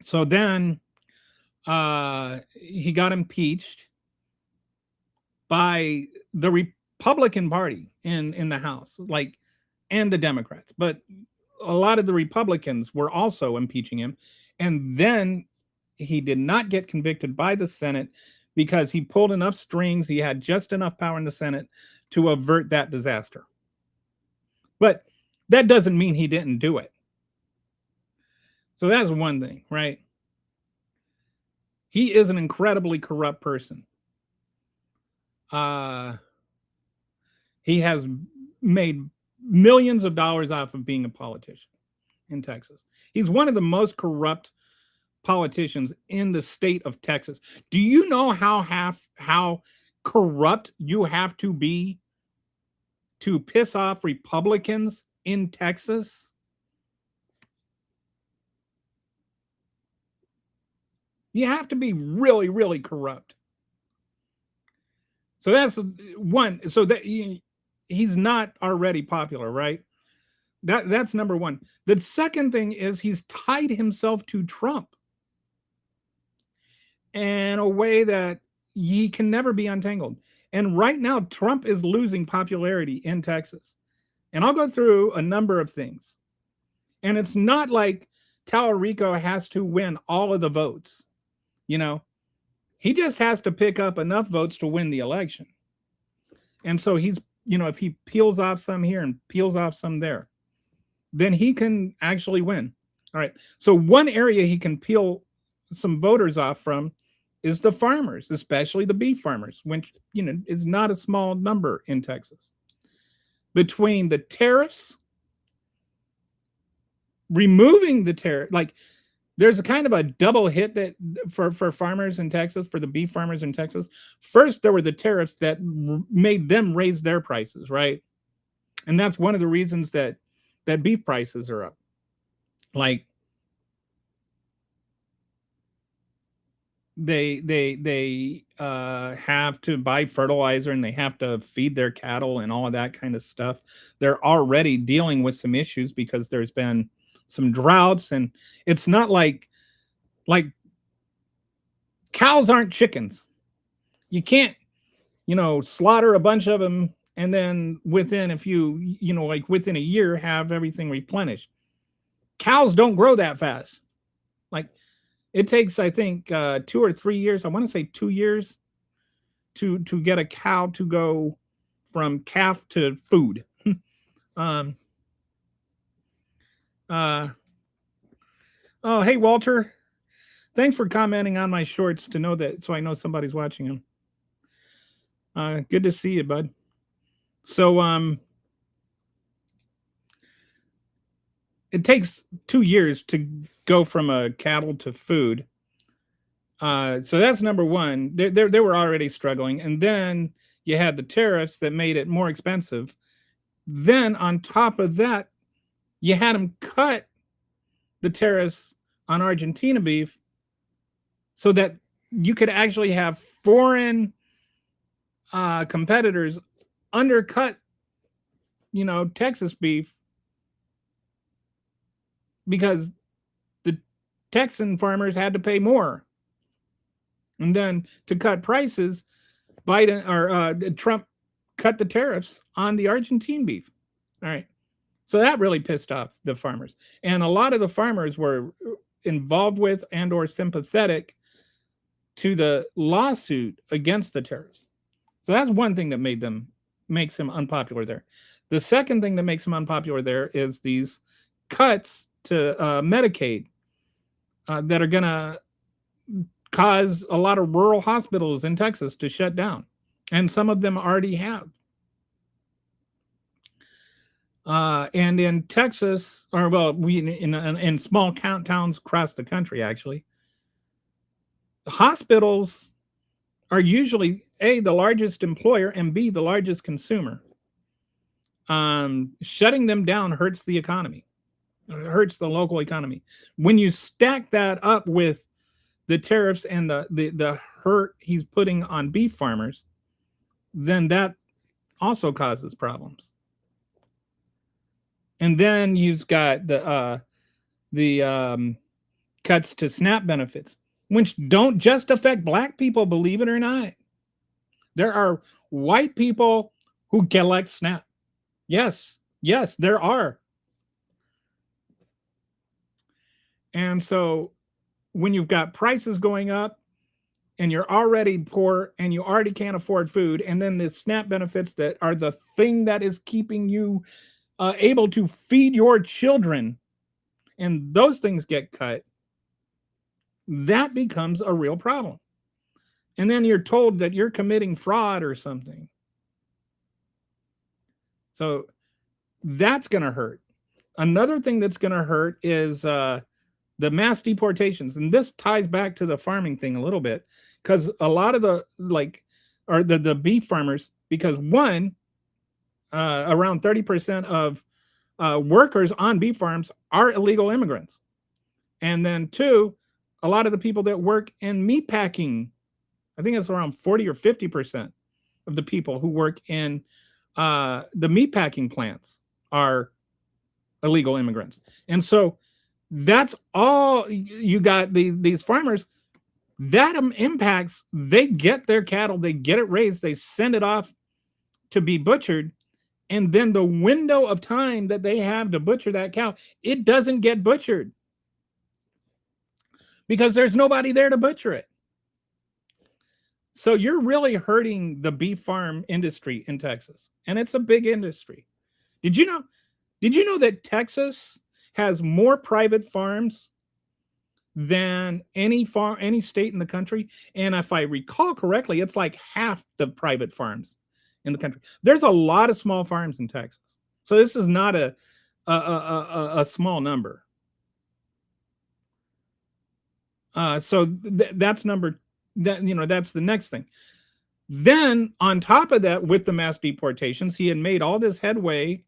So then he got impeached by the Republican Party in the House, and the Democrats. But a lot of the Republicans were also impeaching him. And then he did not get convicted by the Senate because he pulled enough strings. He had just enough power in the Senate to avert that disaster. But that doesn't mean he didn't do it. So that's one thing, right? He is an incredibly corrupt person. He has made millions of dollars off of being a politician in Texas. He's one of the most corrupt politicians in the state of Texas. Do you know how corrupt you have to be to piss off Republicans in Texas? You have to be really, really corrupt. So that's one. So that he's not already popular, right? That's number one. The second thing is he's tied himself to Trump in a way that he can never be untangled. And right now, Trump is losing popularity in Texas. And I'll go through a number of things. And it's not like Tallarico has to win all of the votes. He just has to pick up enough votes to win the election. And so he's, if he peels off some here and peels off some there, then he can actually win. All right. So one area he can peel some voters off from is the farmers, especially the beef farmers, which, is not a small number in Texas. Between the tariffs, removing the tariff, there's a kind of a double hit that for farmers in Texas, for the beef farmers in Texas. First, there were the tariffs that made them raise their prices, right? And that's one of the reasons that beef prices are up. Like they have to buy fertilizer and they have to feed their cattle and all of that kind of stuff. They're already dealing with some issues because there's been some droughts, and it's not like cows aren't chickens. You can't, slaughter a bunch of them and then within a few, within a year have everything replenished. Cows don't grow that fast. Like, it takes, I think, 2 or 3 years. I want to say 2 years to get a cow to go from calf to food. Oh, hey, Walter. Thanks for commenting on my shorts to know that, so I know somebody's watching them. Good to see you, bud. So, it takes 2 years to go from a cattle to food. So that's number one. They were already struggling. And then you had the tariffs that made it more expensive. Then on top of that, you had them cut the tariffs on Argentina beef so that you could actually have foreign competitors undercut, Texas beef, because the Texan farmers had to pay more. And then to cut prices, Trump cut the tariffs on the Argentine beef. All right. So that really pissed off the farmers. And a lot of the farmers were involved with and or sympathetic to the lawsuit against the tariffs. So that's one thing that makes him unpopular there. The second thing that makes him unpopular there is these cuts to Medicaid that are going to cause a lot of rural hospitals in Texas to shut down. And some of them already have. And in Texas, or well, in small towns across the country, actually, hospitals are usually A, the largest employer, and B, the largest consumer. Shutting them down hurts the economy. It hurts the local economy. When you stack that up with the tariffs and the hurt he's putting on beef farmers, then that also causes problems. And then you've got the cuts to SNAP benefits, which don't just affect black people, believe it or not. There are white people who collect SNAP. Yes, there are. And so when you've got prices going up and you're already poor and you already can't afford food, and then the SNAP benefits that are the thing that is keeping you able to feed your children, and those things get cut, that becomes a real problem. And then you're told that you're committing fraud or something. So that's going to hurt. Another thing that's going to hurt is the mass deportations. And this ties back to the farming thing a little bit, because a lot of the beef farmers, because one, around 30% of workers on beef farms are illegal immigrants. And then two, a lot of the people that work in meat packing, I think it's around 40 or 50% of the people who work in the meat packing plants are illegal immigrants. And so that's all you got. These farmers, that impacts, they get their cattle, they get it raised, they send it off to be butchered. And then the window of time that they have to butcher that cow, it doesn't get butchered because there's nobody there to butcher it. So you're really hurting the beef farm industry in Texas. And it's a big industry. Did you know that Texas has more private farms than any state in the country? And if I recall correctly, it's like half the private farms in the country. There's a lot of small farms in Texas. So this is not a small number. So that's that's the next thing. Then on top of that, with the mass deportations, he had made all this headway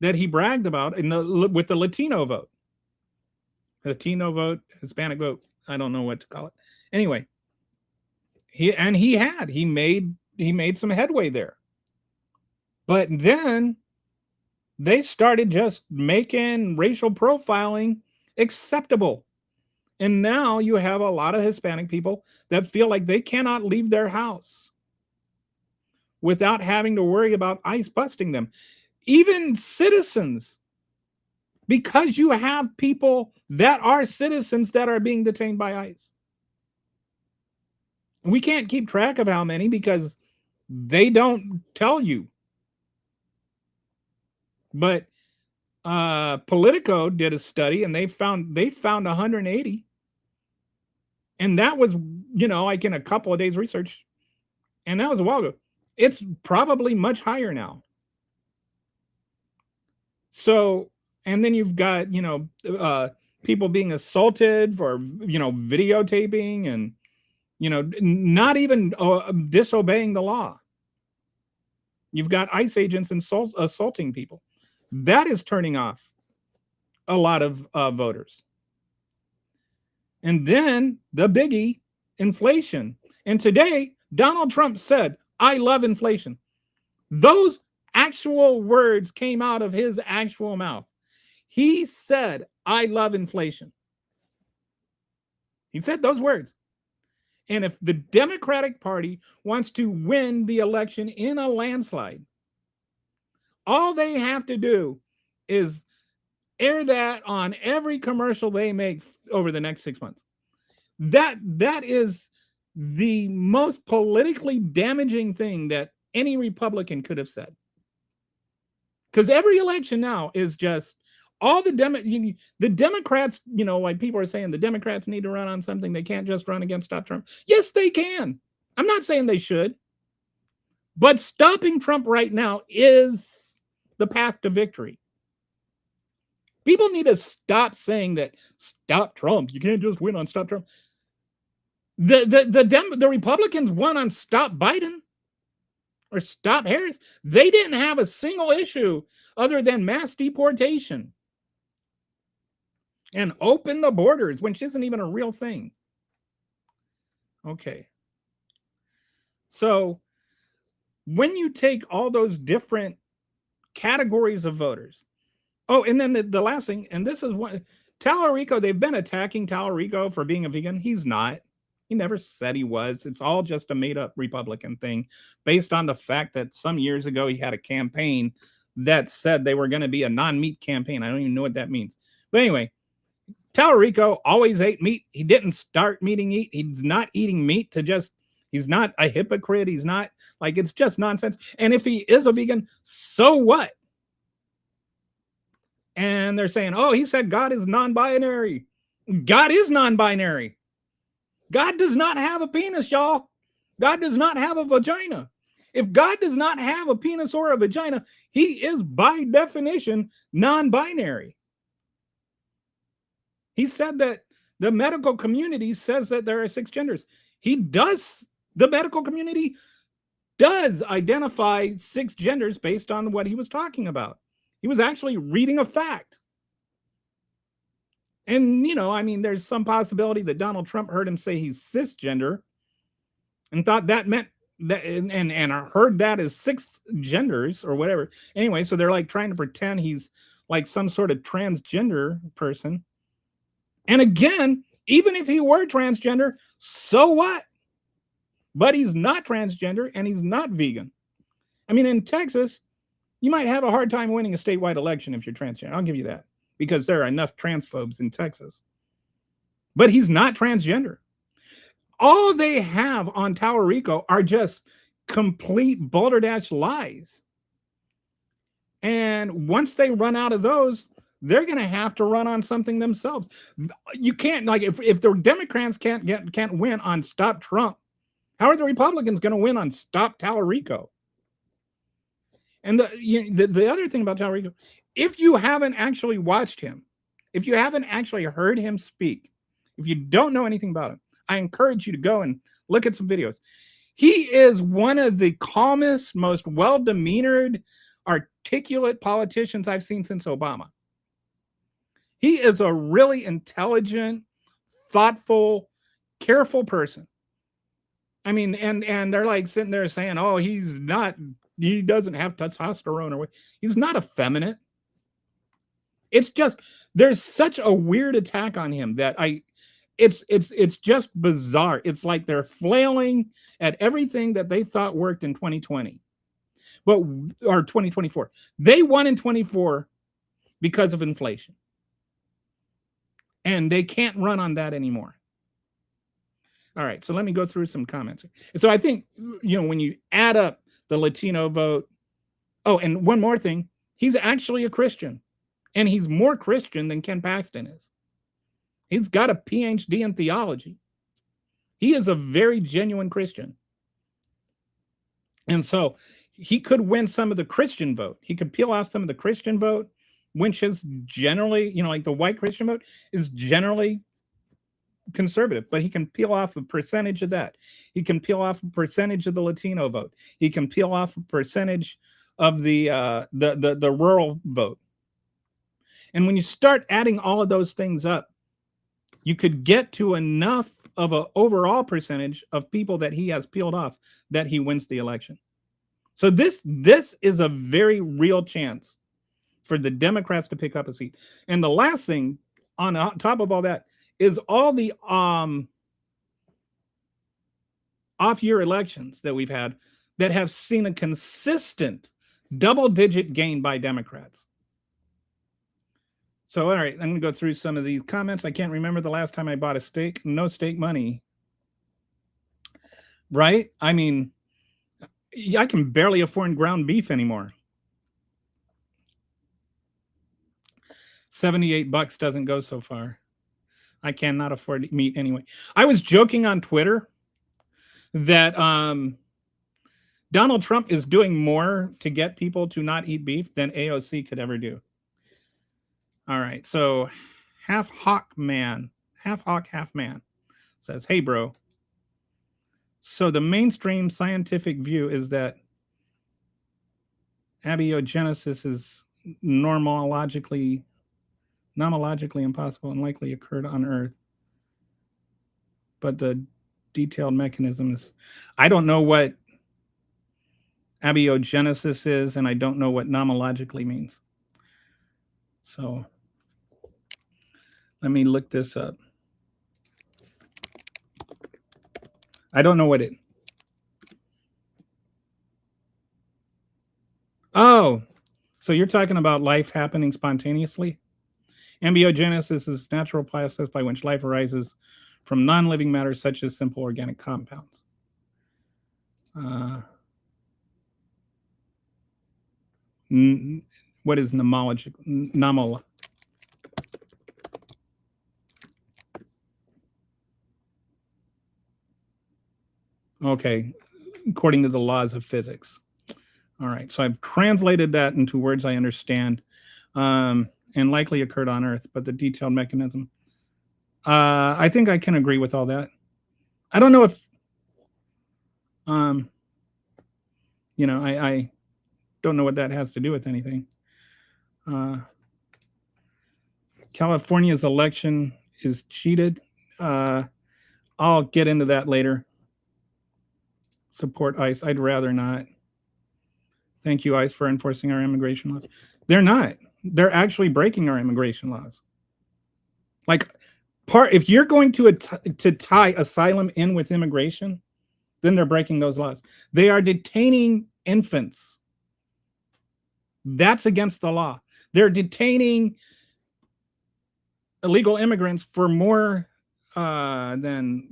that he bragged about with the Latino vote, Hispanic vote. I don't know what to call it. Anyway, he made some headway there. But then they started just making racial profiling acceptable. And now you have a lot of Hispanic people that feel like they cannot leave their house without having to worry about ICE busting them. Even citizens, because you have people that are citizens that are being detained by ICE. We can't keep track of how many because they don't tell you. But Politico did a study and they found 180. And that was, like in a couple of days research. And that was a while ago. It's probably much higher now. So, and then you've got, people being assaulted for, videotaping and, not even disobeying the law. You've got ICE agents assaulting people. That is turning off a lot of voters. And then the biggie, inflation. And today, Donald Trump said, "I love inflation." Those actual words came out of his actual mouth. He said, "I love inflation." He said those words. And if the Democratic Party wants to win the election in a landslide, all they have to do is air that on every commercial they make over the next 6 months. That is the most politically damaging thing that any Republican could have said. Because every election now is just all the Democrats, like people are saying the Democrats need to run on something. They can't just run against Stop Trump. Yes, they can. I'm not saying they should. But stopping Trump right now is the path to victory. People need to stop saying that stop Trump. You can't just win on stop Trump. The Republicans won on stop Biden or stop Harris. They didn't have a single issue other than mass deportation and open the borders, which isn't even a real thing. Okay. So when you take all those different categories of voters, and then the last thing, and this is what Tallarico, they've been attacking Tallarico for being a vegan. He's not. He never said he was. It's all just a made-up Republican thing based on the fact that some years ago he had a campaign that said they were going to be a non-meat campaign. I don't even know what that means. But anyway, Tallarico always ate meat. He didn't start eating meat. He's not eating meat he's not a hypocrite. He's not, it's just nonsense. And if he is a vegan, so what? And they're saying, oh, he said God is non-binary. God is non-binary. God does not have a penis, y'all. God does not have a vagina. If God does not have a penis or a vagina, he is by definition non-binary. He said that the medical community says that there are 6 genders. The medical community does identify 6 genders based on what he was talking about. He was actually reading a fact. And, there's some possibility that Donald Trump heard him say he's cisgender and thought that meant that, and heard that as 6 genders or whatever. Anyway, so they're trying to pretend he's like some sort of transgender person. And again, even if he were transgender, so what? But he's not transgender and he's not vegan. In Texas, you might have a hard time winning a statewide election if you're transgender. I'll give you that, because there are enough transphobes in Texas. But he's not transgender. All they have on Tallarico are just complete balderdash lies. And once they run out of those, they're going to have to run on something themselves. You can't, if the Democrats can't win on Stop Trump, how are the Republicans going to win on Stop Tallarico? And the other thing about Tallarico, if you haven't actually watched him, if you haven't actually heard him speak, If you don't know anything about him, I encourage you to go and look at some videos. He is one of the calmest, most well-demeanored, articulate politicians I've seen since Obama. He is a really intelligent, thoughtful, careful person. I mean, and they're like sitting there saying, "Oh, he doesn't have testosterone," or what. He's not effeminate. It's just there's such a weird attack on him that it's just bizarre. It's like they're flailing at everything that they thought worked in 2020, or 2024. They won in 24 because of inflation, and they can't run on that anymore. All right, so let me go through some comments. So I think, when you add up the Latino vote, oh, and one more thing, he's actually a Christian, and he's more Christian than Ken Paxton is. He's got a PhD in theology. He is a very genuine Christian. And so he could win some of the Christian vote. He could peel off some of the Christian vote, which is generally, like the white Christian vote is generally conservative, but he can peel off a percentage of that. He can peel off a percentage of the Latino vote. He can peel off a percentage of the rural vote. And when you start adding all of those things up, you could get to enough of an overall percentage of people that he has peeled off that he wins the election. So this is a very real chance for the Democrats to pick up a seat. And the last thing on top of all that is all the off-year elections that we've had that have seen a consistent double-digit gain by Democrats. So, all right, I'm going to go through some of these comments. I can't remember the last time I bought a steak. No steak money. Right? I mean, I can barely afford ground beef anymore. $78 doesn't go so far. I cannot afford meat anyway. I was joking on Twitter that Donald Trump is doing more to get people to not eat beef than AOC could ever do. All right, so half hawk, half man says, "Hey, bro. So the mainstream scientific view is that abiogenesis is nomologically impossible and likely occurred on Earth. But the detailed mechanisms, I don't know what abiogenesis is, and I don't know what nomologically means. So let me look this up. I don't know what it. Oh, so you're talking about life happening spontaneously? Abiogenesis is natural process by which life arises from non-living matter such as simple organic compounds. What is nomological? Okay, according to the laws of physics. All right, so I've translated that into words I understand, and likely occurred on Earth, but the detailed mechanism. I think I can agree with all that. I don't know if, I don't know what that has to do with anything. California's election is cheated. I'll get into that later. Support ICE. I'd rather not. Thank you, ICE, for enforcing our immigration laws. They're not. They're actually breaking our immigration laws. If you're going to tie asylum in with immigration, then they're breaking those laws. They are detaining infants. That's against the law. They're detaining illegal immigrants for more than,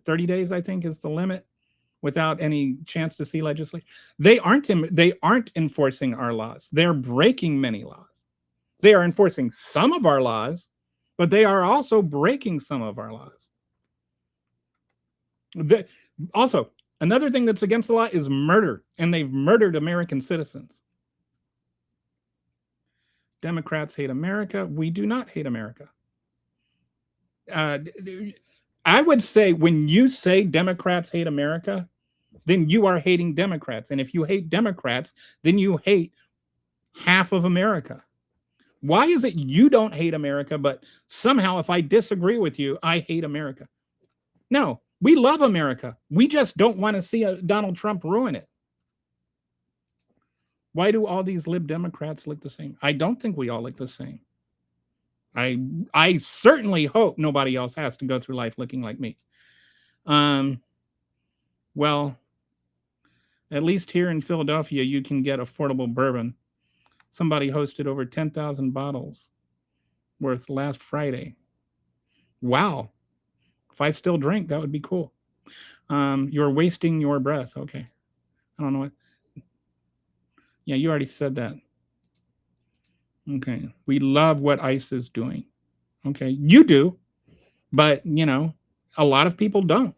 30 days, I think is the limit, without any chance to see legislation. They aren't enforcing our laws. They're breaking many laws. They are enforcing some of our laws, but they are also breaking some of our laws. Also, another thing that's against the law is murder, and they've murdered American citizens. Democrats hate America. We do not hate America. I would say when you say Democrats hate America, then you are hating Democrats. And if you hate Democrats, then you hate half of America. Why is it you don't hate America, but somehow if I disagree with you, I hate America? No, we love America. We just don't want to see Donald Trump ruin it. Why do all these lib Democrats look the same? I don't think we all look the same. I certainly hope nobody else has to go through life looking like me. Well, at least here in Philadelphia, you can get affordable bourbon. Somebody hosted over 10,000 bottles worth last Friday. Wow. If I still drink, that would be cool. You're wasting your breath. Okay. I don't know what. Yeah, you already said that. Okay. We love what ICE is doing. Okay. You do, but, you know, a lot of people don't.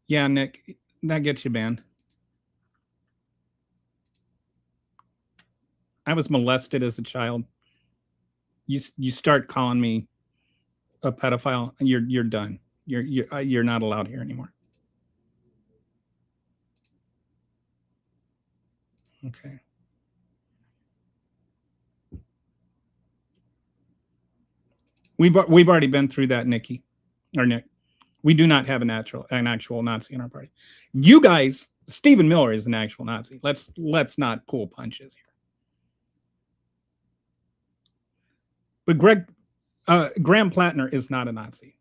Yeah, Nick, that gets you banned. I was molested as a child. You start calling me a pedophile, and you're done. You're not allowed here anymore. Okay. We've already been through that, Nikki or Nick. We do not have an actual Nazi in our party. You guys, Stephen Miller is an actual Nazi. Let's not pull punches here. But Graham Plattner is not a Nazi.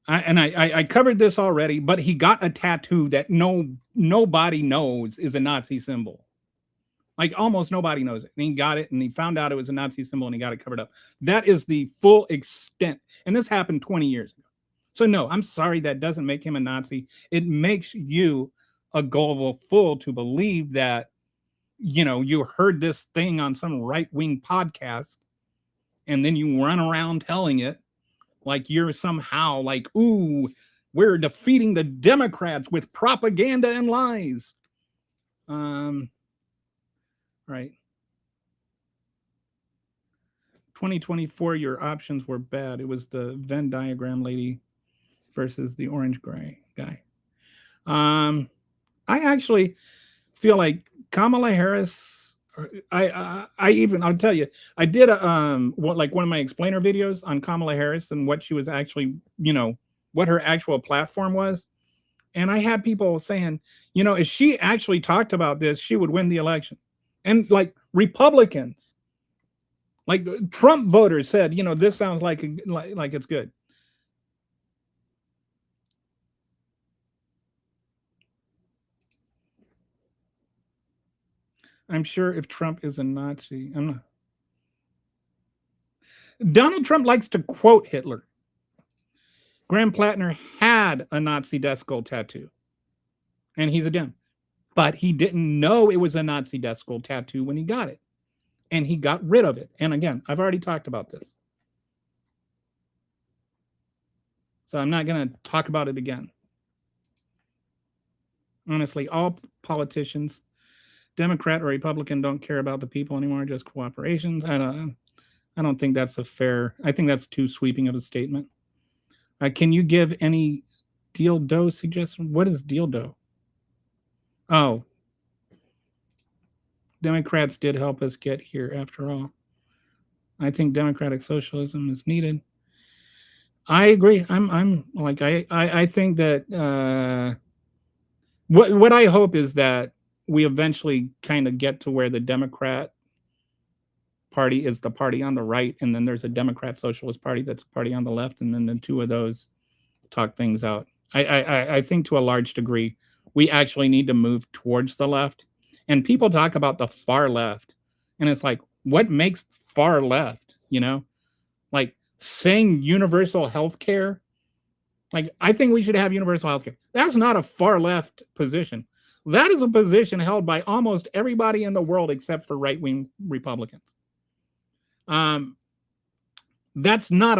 I covered this already, but he got a tattoo that nobody knows is a Nazi symbol. Like almost nobody knows it. And he got it and he found out it was a Nazi symbol and he got it covered up. That is the full extent. And this happened 20 years ago. So no, I'm sorry, that doesn't make him a Nazi. It makes you a gullible fool to believe that, you know, you heard this thing on some right-wing podcast and then you run around telling it like you're somehow like, ooh, we're defeating the Democrats with propaganda and lies. Right. 2024, your options were bad. It was the Venn diagram lady versus the orange gray guy. I actually feel like Kamala Harris. I'll tell you, I did one of my explainer videos on Kamala Harris and what she was actually, you know, what her actual platform was. And I had people saying, you know, if she actually talked about this, she would win the election. And like Republicans, like Trump voters said, you know, this sounds like it's good. I'm sure if Trump is a Nazi, I'm not. Donald Trump likes to quote Hitler. Graham Plattner had a Nazi death skull tattoo, and he's a Dem. But he didn't know it was a Nazi death skull tattoo when he got it. And he got rid of it. And again, I've already talked about this. So I'm not going to talk about it again. Honestly, all politicians, Democrat or Republican, don't care about the people anymore, just cooperations. I don't think that's a fair, I think that's too sweeping of a statement. Can you give any dildo suggestion? What is dildo? Oh, Democrats did help us get here after all. I think democratic socialism is needed. I agree. I'm like, I think that what I hope is that we eventually kind of get to where the Democrat Party is the party on the right, and then there's a Democrat Socialist Party that's a party on the left, and then the two of those talk things out. I think to a large degree, we actually need to move towards the left. And people talk about the far left, and it's like, what makes far left? You know, like saying universal health care. Like, I think we should have universal health care. That's not a far left position. That is a position held by almost everybody in the world except for right-wing Republicans. That's not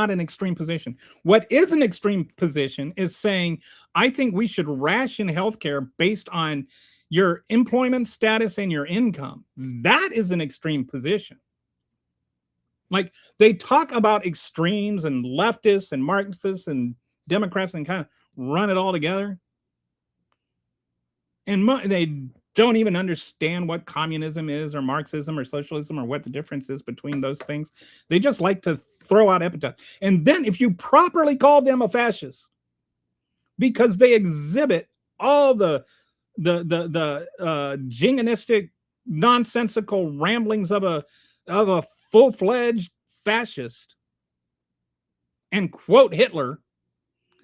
an extreme position. What is an extreme position is saying, I think we should ration healthcare based on, your employment status and your income. That is an extreme position. Like, they talk about extremes and leftists and Marxists and Democrats and kind of run it all together. And they don't even understand what communism is or Marxism or socialism or what the difference is between those things. They just like to throw out epithets. And then if you properly call them a fascist, because they exhibit all the jingoistic, nonsensical ramblings of a full-fledged fascist and quote Hitler,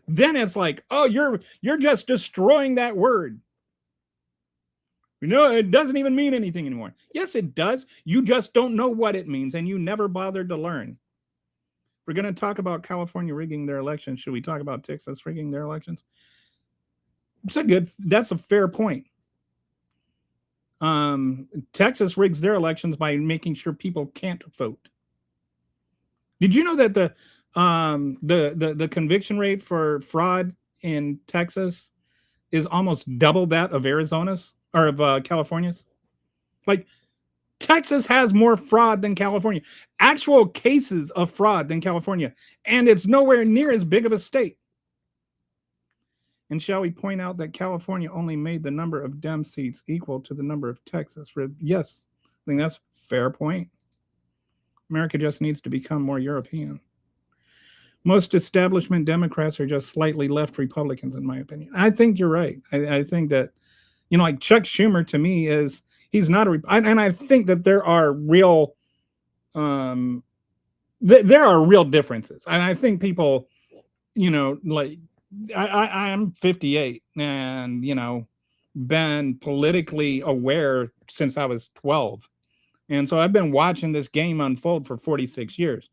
then it's like, oh, you're just destroying that word. You know, it doesn't even mean anything anymore. Yes, it does. You just don't know what it means, and you never bothered to learn. We're going to talk about California rigging their elections. Should we talk about Texas rigging their elections? That's a fair point. Texas rigs their elections by making sure people can't vote. Did you know that the conviction rate for fraud in Texas is almost double that of Arizona's or of California's? Like, Texas has more fraud than California, actual cases of fraud than California, and it's nowhere near as big of a state. And shall we point out that California only made the number of Dem seats equal to the number of Texas? Yes, I think that's a fair point. America just needs to become more European. Most establishment Democrats are just slightly left Republicans, in my opinion. I think you're right. I think that, like Chuck Schumer, to me, he's not and I think that there are real differences. And I think people, like, I'm 58 and, been politically aware since I was 12. And so I've been watching this game unfold for 46 years.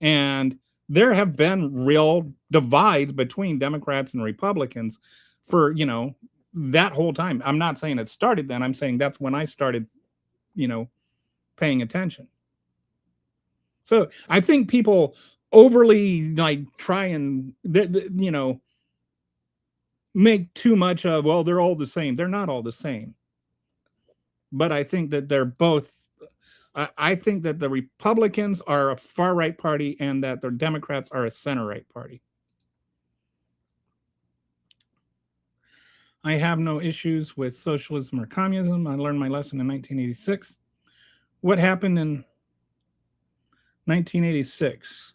And there have been real divides between Democrats and Republicans for, that whole time. I'm not saying it started then. I'm saying that's when I started, paying attention. So I think people overly try and, make too much of, well, they're all the same. They're not all the same. But I think that they're both. I think that the Republicans are a far-right party and that the Democrats are a center-right party. I have no issues with socialism or communism. I learned my lesson in 1986. What happened in 1986?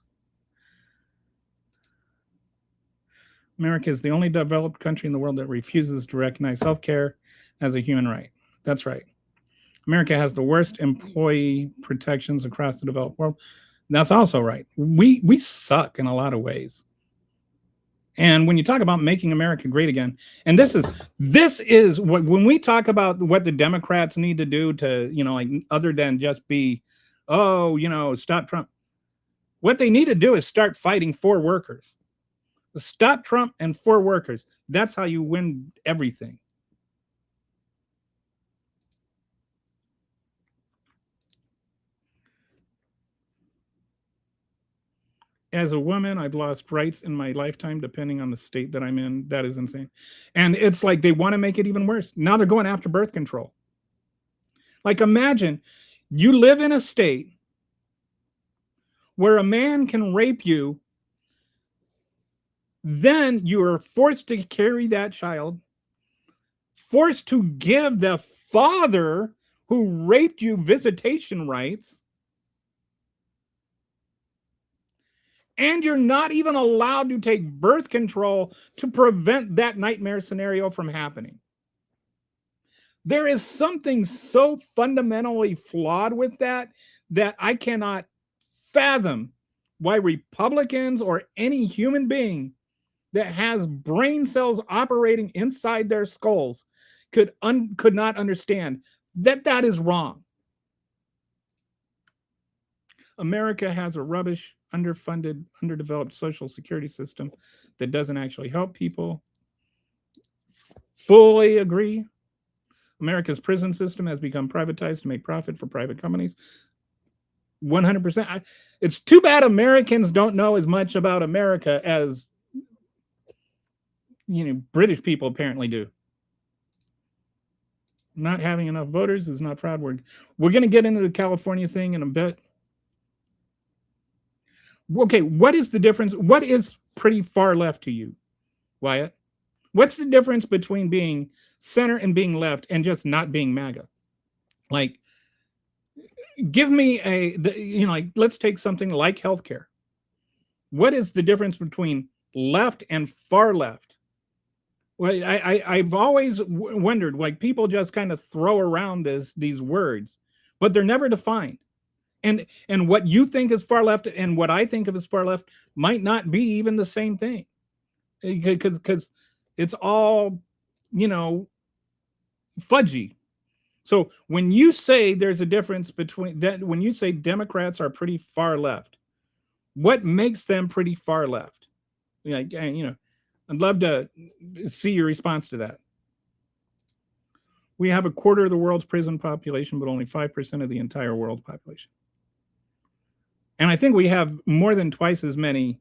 America is the only developed country in the world that refuses to recognize healthcare as a human right. That's right. America has the worst employee protections across the developed world. That's also right. We suck in a lot of ways. And when you talk about making America great again, and this is what, when we talk about what the Democrats need to do to, other than just be, stop Trump. What they need to do is start fighting for workers. Stop Trump and for workers. That's how you win everything. As a woman, I've lost rights in my lifetime, depending on the state that I'm in. That is insane. And it's like they want to make it even worse. Now they're going after birth control. Like, imagine you live in a state where a man can rape you, then you are forced to carry that child, forced to give the father who raped you visitation rights, and you're not even allowed to take birth control to prevent that nightmare scenario from happening. There is something so fundamentally flawed with that I cannot fathom why Republicans or any human being that has brain cells operating inside their skulls could not understand that is wrong. America has a rubbish, underfunded, underdeveloped social security system that doesn't actually help people. Fully agree. America's prison system has become privatized to make profit for private companies. 100%. It's too bad Americans don't know as much about America as British people apparently do. Not having enough voters is not fraud. We're going to get into the California thing in a bit. Okay, what is the difference? What is pretty far left to you, Wyatt? What's the difference between being center and being left and just not being MAGA? Like, give me like, let's take something like healthcare. What is the difference between left and far left? Well, I've always wondered, like, people just kind of throw around these words, but they're never defined. And what you think is far left and what I think of as far left might not be even the same thing, because it's all, fudgy. So when you say there's a difference between that, when you say Democrats are pretty far left, what makes them pretty far left? I'd love to see your response to that. We have a quarter of the world's prison population, but only 5% of the entire world population. And I think we have more than twice as many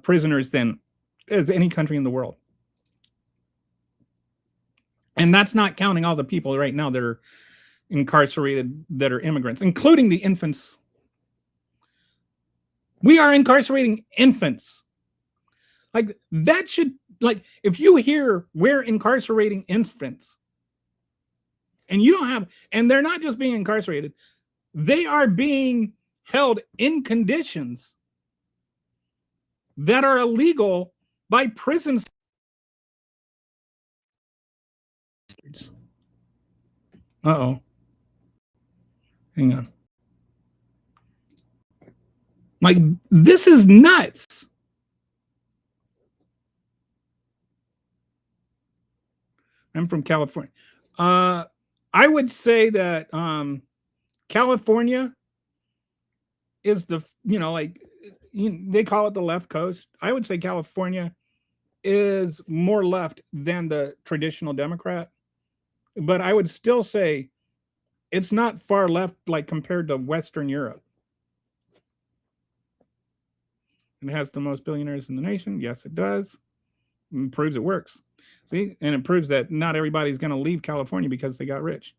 prisoners as any country in the world. And that's not counting all the people right now that are incarcerated that are immigrants, including the infants. We are incarcerating infants. Like, that should, like, if you hear we're incarcerating infants, and you don't have, and they're not just being incarcerated, they are being held in conditions that are illegal by prison standards. Uh-oh. Hang on. Like, this is nuts. I'm from California. I would say that California is they call it the left coast. I would say California is more left than the traditional Democrat, but I would still say it's not far left, like, compared to Western Europe. It has the most billionaires in the nation. Yes, it does. It proves it works. See, and it proves that not everybody's going to leave California because they got rich.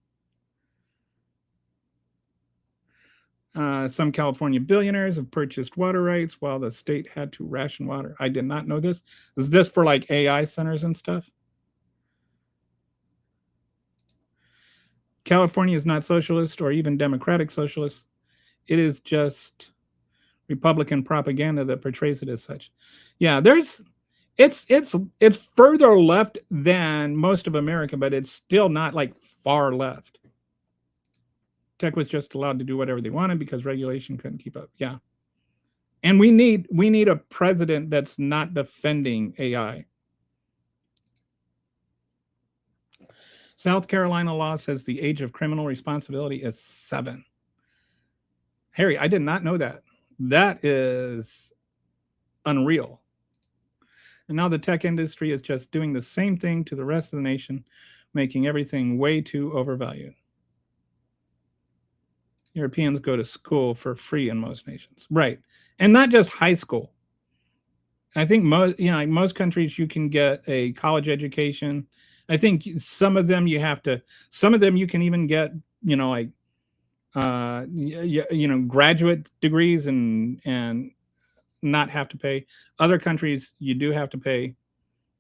Some California billionaires have purchased water rights while the state had to ration water. I did not know this. Is this for like AI centers and stuff? California is not socialist or even democratic socialist. It is just Republican propaganda that portrays it as such. Yeah, it's further left than most of America, but it's still not like far left. Tech was just allowed to do whatever they wanted because regulation couldn't keep up. Yeah. And we need a president that's not defending AI. South Carolina law says the age of criminal responsibility is 7. Harry, I did not know that. That is unreal. And now the tech industry is just doing the same thing to the rest of the nation, making everything way too overvalued. Europeans go to school for free in most nations. Right. And not just high school. I think most countries you can get a college education. I think some of them you can even get, graduate degrees and not have to pay. Other countries you do have to pay.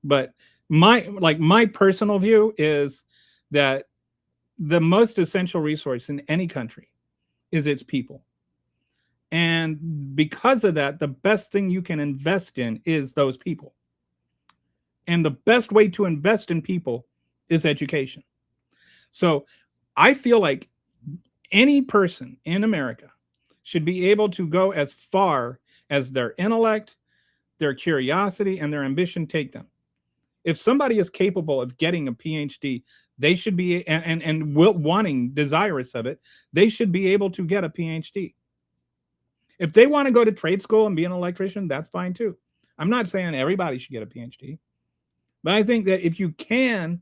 But my personal view is that the most essential resource in any country is its people. And because of that, the best thing you can invest in is those people. And the best way to invest in people is education. So I feel like any person in America should be able to go as far as their intellect, their curiosity, and their ambition take them. If somebody is capable of getting a PhD, they should be, and desirous of it, they should be able to get a PhD. If they want to go to trade school and be an electrician, that's fine too. I'm not saying everybody should get a PhD, but I think that if you can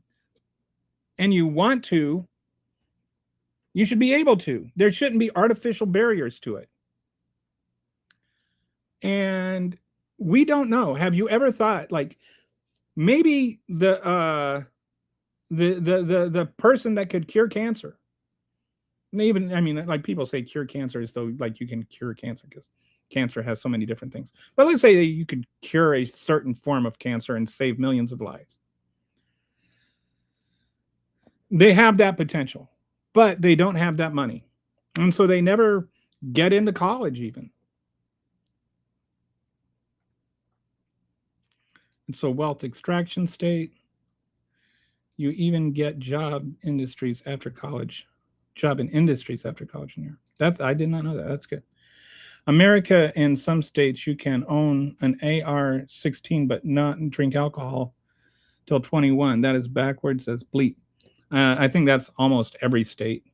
and you want to, you should be able to. There shouldn't be artificial barriers to it. And we don't know. Have you ever thought, like, maybe the the person that could cure cancer. And even, I mean, like people say cure cancer as though like you can cure cancer because cancer has so many different things. But let's say that you could cure a certain form of cancer and save millions of lives. They have that potential, but they don't have that money. And so they never get into college even. And so wealth extraction state, you even get job in industries after college. That's, I did not know that. That's good. America, in some states, you can own an AR-16 but not drink alcohol till 21. That is backwards as bleep. I think that's almost every state.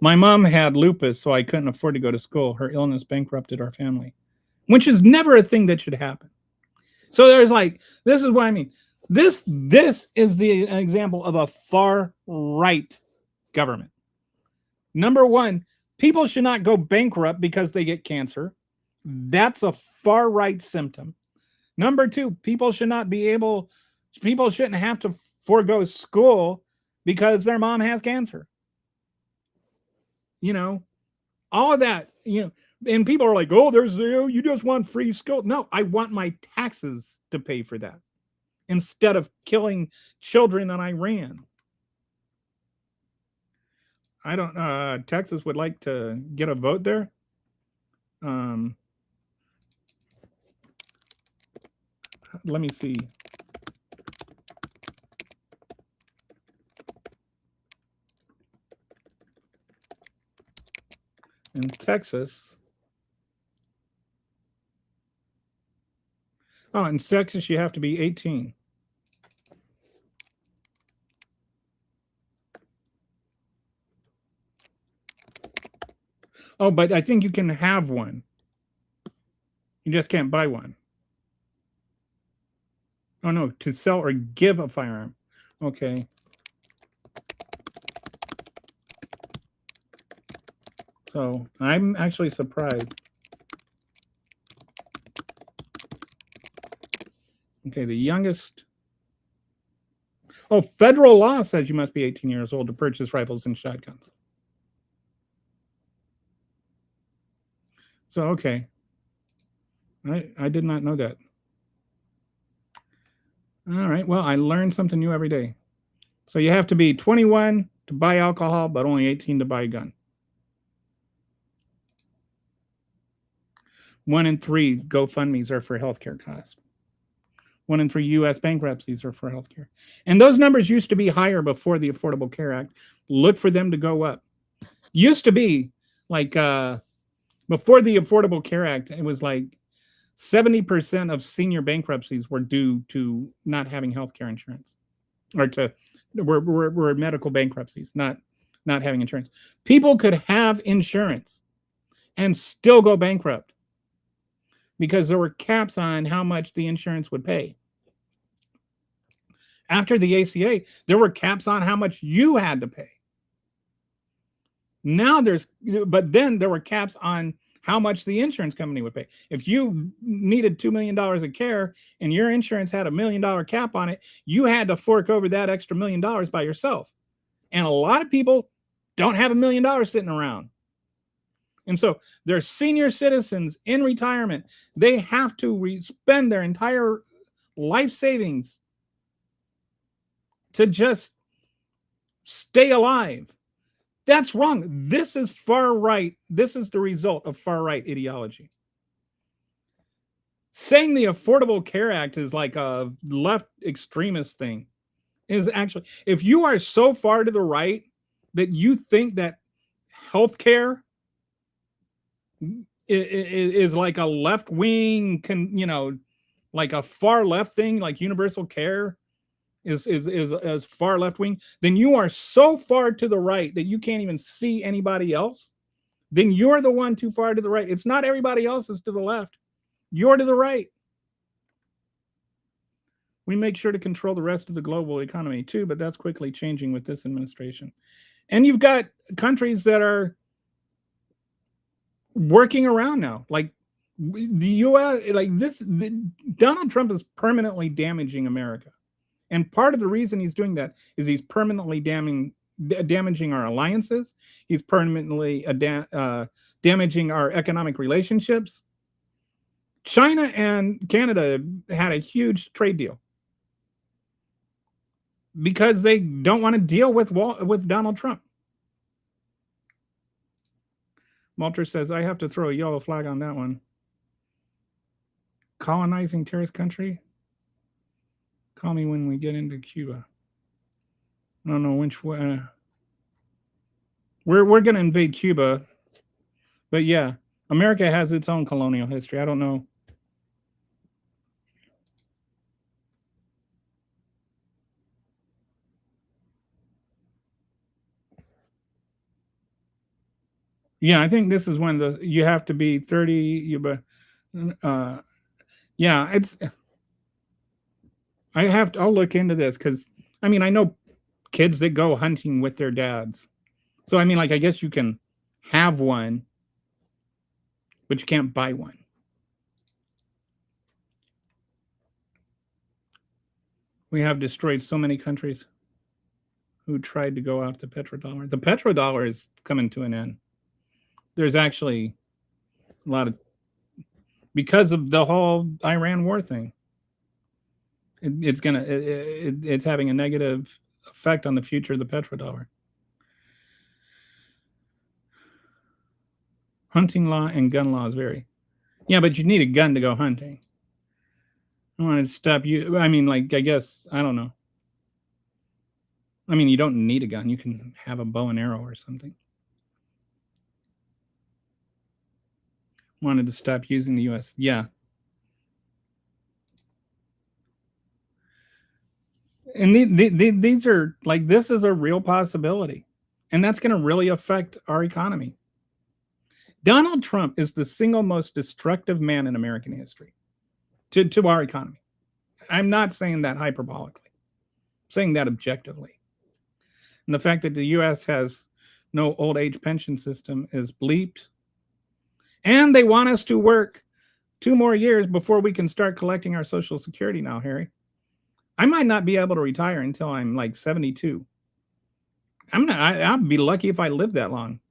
My mom had lupus, so I couldn't afford to go to school. Her illness bankrupted our family, which is never a thing that should happen. So there's like, this is what I mean. This is the example of a far right government. Number one, people should not go bankrupt because they get cancer. That's a far right symptom. Number two, people shouldn't have to forego school because their mom has cancer. You know, all of that, you know, and people are like, oh, you just want free school. No, I want my taxes to pay for that instead of killing children in Iran. I don't, Texas would like to get a vote there. Let me see. In Texas. Oh, in Texas, you have to be 18. Oh, but I think you can have one. You just can't buy one. Oh, no, to sell or give a firearm. Okay. So I'm actually surprised. Okay, the youngest. Oh, federal law says you must be 18 years old to purchase rifles and shotguns. So, okay. I did not know that. All right, well, I learned something new every day. So you have to be 21 to buy alcohol, but only 18 to buy a gun. 1 in 3 GoFundMes are for healthcare costs. 1 in 3 U.S. bankruptcies are for healthcare. And those numbers used to be higher before the Affordable Care Act. Look for them to go up. Used to be like before the Affordable Care Act, it was like 70% of senior bankruptcies were due to not having healthcare insurance, or were medical bankruptcies, not having insurance. People could have insurance and still go bankrupt because there were caps on how much the insurance would pay. After the ACA, there were caps on how much you had to pay. Now but then there were caps on how much the insurance company would pay. If you needed $2 million of care and your insurance had $1 million cap on it, you had to fork over that extra $1 million by yourself. And a lot of people don't have $1 million sitting around. And so they're senior citizens in retirement. They have to spend their entire life savings to just stay alive. That's wrong. This is far right. This is the result of far right ideology. Saying the Affordable Care Act is like a left extremist thing is actually, if you are so far to the right that you think that healthcare is like a left wing, like a far left thing, like universal care is far left wing, then you are so far to the right that you can't even see anybody else. Then you're the one too far to the right. It's not everybody else is to the left. You're to the right. We make sure to control the rest of the global economy too, but that's quickly changing with this administration. And you've got countries that are working around now, like the U.S. Donald Trump is permanently damaging America. And part of the reason he's doing that is he's permanently damaging our alliances. He's permanently damaging our economic relationships. China and Canada had a huge trade deal because they don't want to deal with Donald Trump. Walter says, I have to throw a yellow flag on that one. Colonizing terrorist country? Call me when we get into Cuba. I don't know which way. We're going to invade Cuba. But yeah, America has its own colonial history. I don't know. Yeah, I think this is when you have to be 30. Yeah, I'll look into this because I mean I know kids that go hunting with their dads. So I mean, like I guess you can have one, but you can't buy one. We have destroyed so many countries who tried to go off the petrodollar. The petrodollar is coming to an end. There's actually a lot of, because of the whole Iran war thing, it's having a negative effect on the future of the petrodollar. Hunting law and gun laws vary. Yeah, but you need a gun to go hunting. I want to stop you. I mean, like, I guess, I don't know. I mean, you don't need a gun. You can have a bow and arrow or something. Wanted to stop using the U.S. Yeah. And these are, like, this is a real possibility. And that's going to really affect our economy. Donald Trump is the single most destructive man in American history to our economy. I'm not saying that hyperbolically. I'm saying that objectively. And the fact that the U.S. has no old age pension system is bleeped. And they want us to work 2 more years before we can start collecting our Social Security now, Harry. I might not be able to retire until I'm like 72. I'll be lucky if I live that long.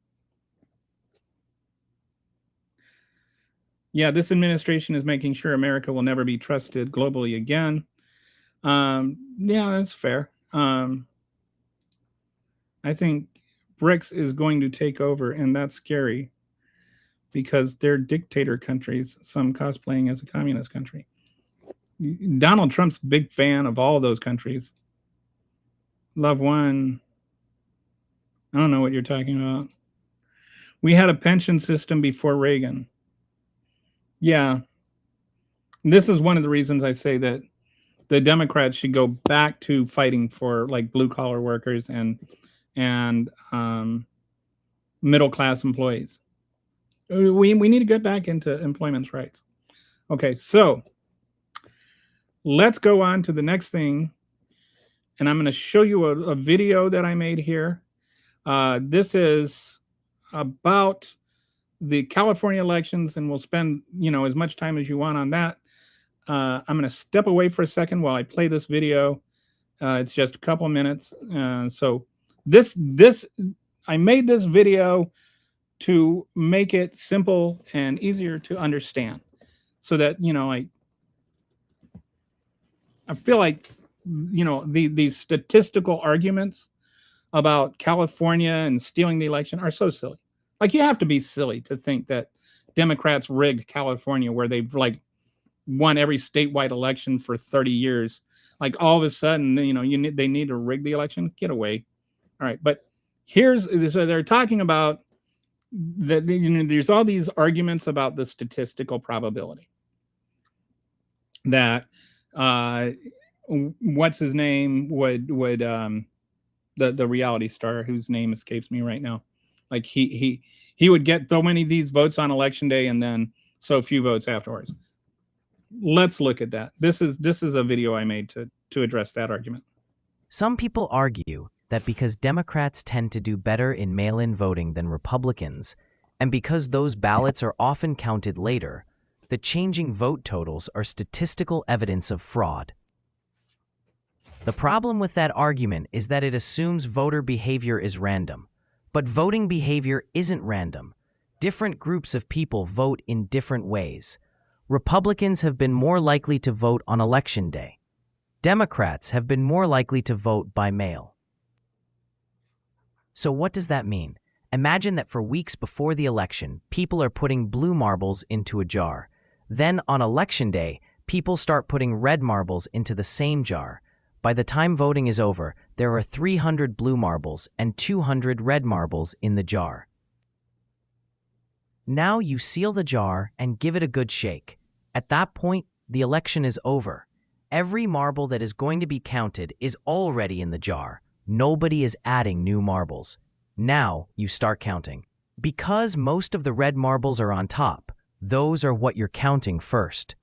Yeah, this administration is making sure America will never be trusted globally again. Yeah, that's fair. I think BRICS is going to take over, and that's scary because they're dictator countries, some cosplaying as a communist country. Donald Trump's a big fan of all of those countries. Love one. I don't know what you're talking about. We had a pension system before Reagan. Yeah. This is one of the reasons I say that the Democrats should go back to fighting for like blue collar workers and middle class employees. We need to get back into employment rights. Okay, so let's go on to the next thing. And I'm going to show you a video that I made here. This is about the California elections, and we'll spend, as much time as you want on that. I'm going to step away for a second while I play this video. It's just a couple minutes. So I made this video to make it simple and easier to understand, so that I feel like these statistical arguments about California and stealing the election are so silly. Like, you have to be silly to think that Democrats rigged California, where they've like won every statewide election for 30 years. Like, all of a sudden, they need to rig the election. Get away. All right, but so they're talking about that. There's all these arguments about the statistical probability that what's his name would the reality star whose name escapes me right now, like he would get so many of these votes on election day and then so few votes afterwards. Let's look at that. This is a video I made to address that argument. Some people argue that because Democrats tend to do better in mail-in voting than Republicans, and because those ballots are often counted later, the changing vote totals are statistical evidence of fraud. The problem with that argument is that it assumes voter behavior is random. But voting behavior isn't random. Different groups of people vote in different ways. Republicans have been more likely to vote on Election Day. Democrats have been more likely to vote by mail. So what does that mean? Imagine that for weeks before the election, people are putting blue marbles into a jar. Then on Election Day, people start putting red marbles into the same jar. By the time voting is over, there are 300 blue marbles and 200 red marbles in the jar. Now you seal the jar and give it a good shake. At that point, the election is over. Every marble that is going to be counted is already in the jar. Nobody is adding new marbles. Now you start counting. Because most of the red marbles are on top, those are what you're counting first.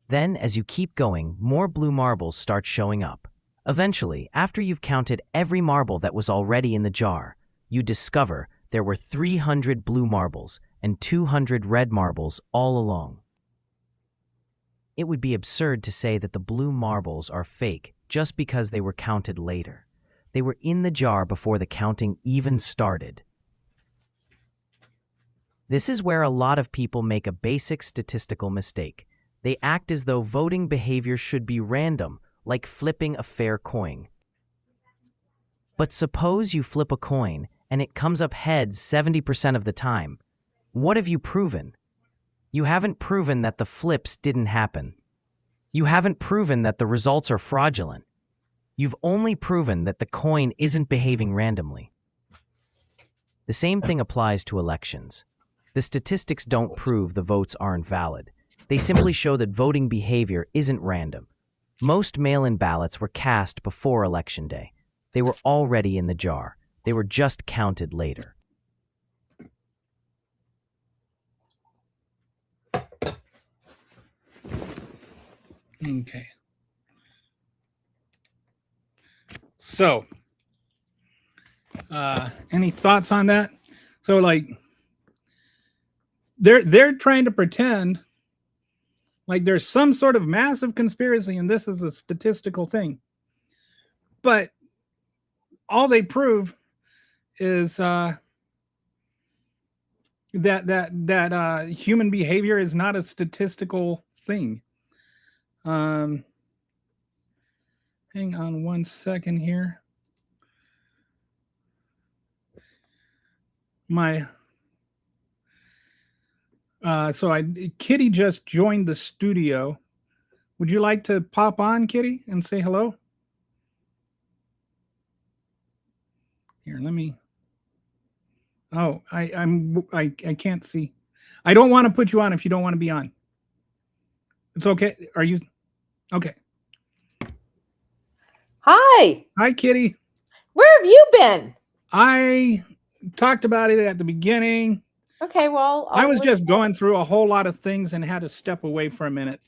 Then, as you keep going, more blue marbles start showing up. Eventually, after you've counted every marble that was already in the jar, you discover there were 300 blue marbles and 200 red marbles all along. It would be absurd to say that the blue marbles are fake just because they were counted later. They were in the jar before the counting even started. This is where a lot of people make a basic statistical mistake. They act as though voting behavior should be random, like flipping a fair coin. But suppose you flip a coin and it comes up heads 70% of the time. What have you proven? You haven't proven that the flips didn't happen. You haven't proven that the results are fraudulent. You've only proven that the coin isn't behaving randomly. The same thing applies to elections. The statistics don't prove the votes aren't valid. They simply show that voting behavior isn't random. Most mail-in ballots were cast before Election Day. They were already in the jar. They were just counted later. Okay. So, any thoughts on that? So, like, they're trying to pretend like there's some sort of massive conspiracy and this is a statistical thing. But all they prove is that human behavior is not a statistical thing. Hang on one second here. Kitty just joined the studio. Would you like to pop on, Kitty, and say hello? Here, let me. Oh, I can't see. I don't want to put you on if you don't want to be on. It's okay. Are you okay? Hi. Hi, Kitty. Where have you been? I talked about it at the beginning. Okay, well, I was just going through a whole lot of things and had to step away for a minute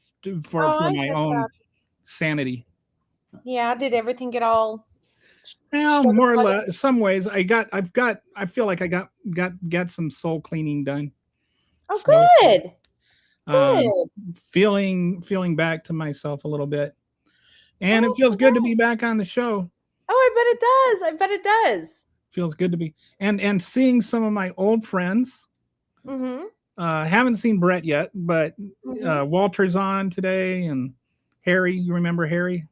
for my own sanity. Yeah, did everything get all? Well, more or less. Some ways I feel like I got some soul cleaning done. Oh, So, good. Good. Feeling back to myself a little bit, and it feels good to be back on the show. Oh, I bet it does. I bet it does. Feels good to be and seeing some of my old friends. Mm-hmm. Haven't seen Brett yet, but Walter's on today, and Harry. You remember Harry?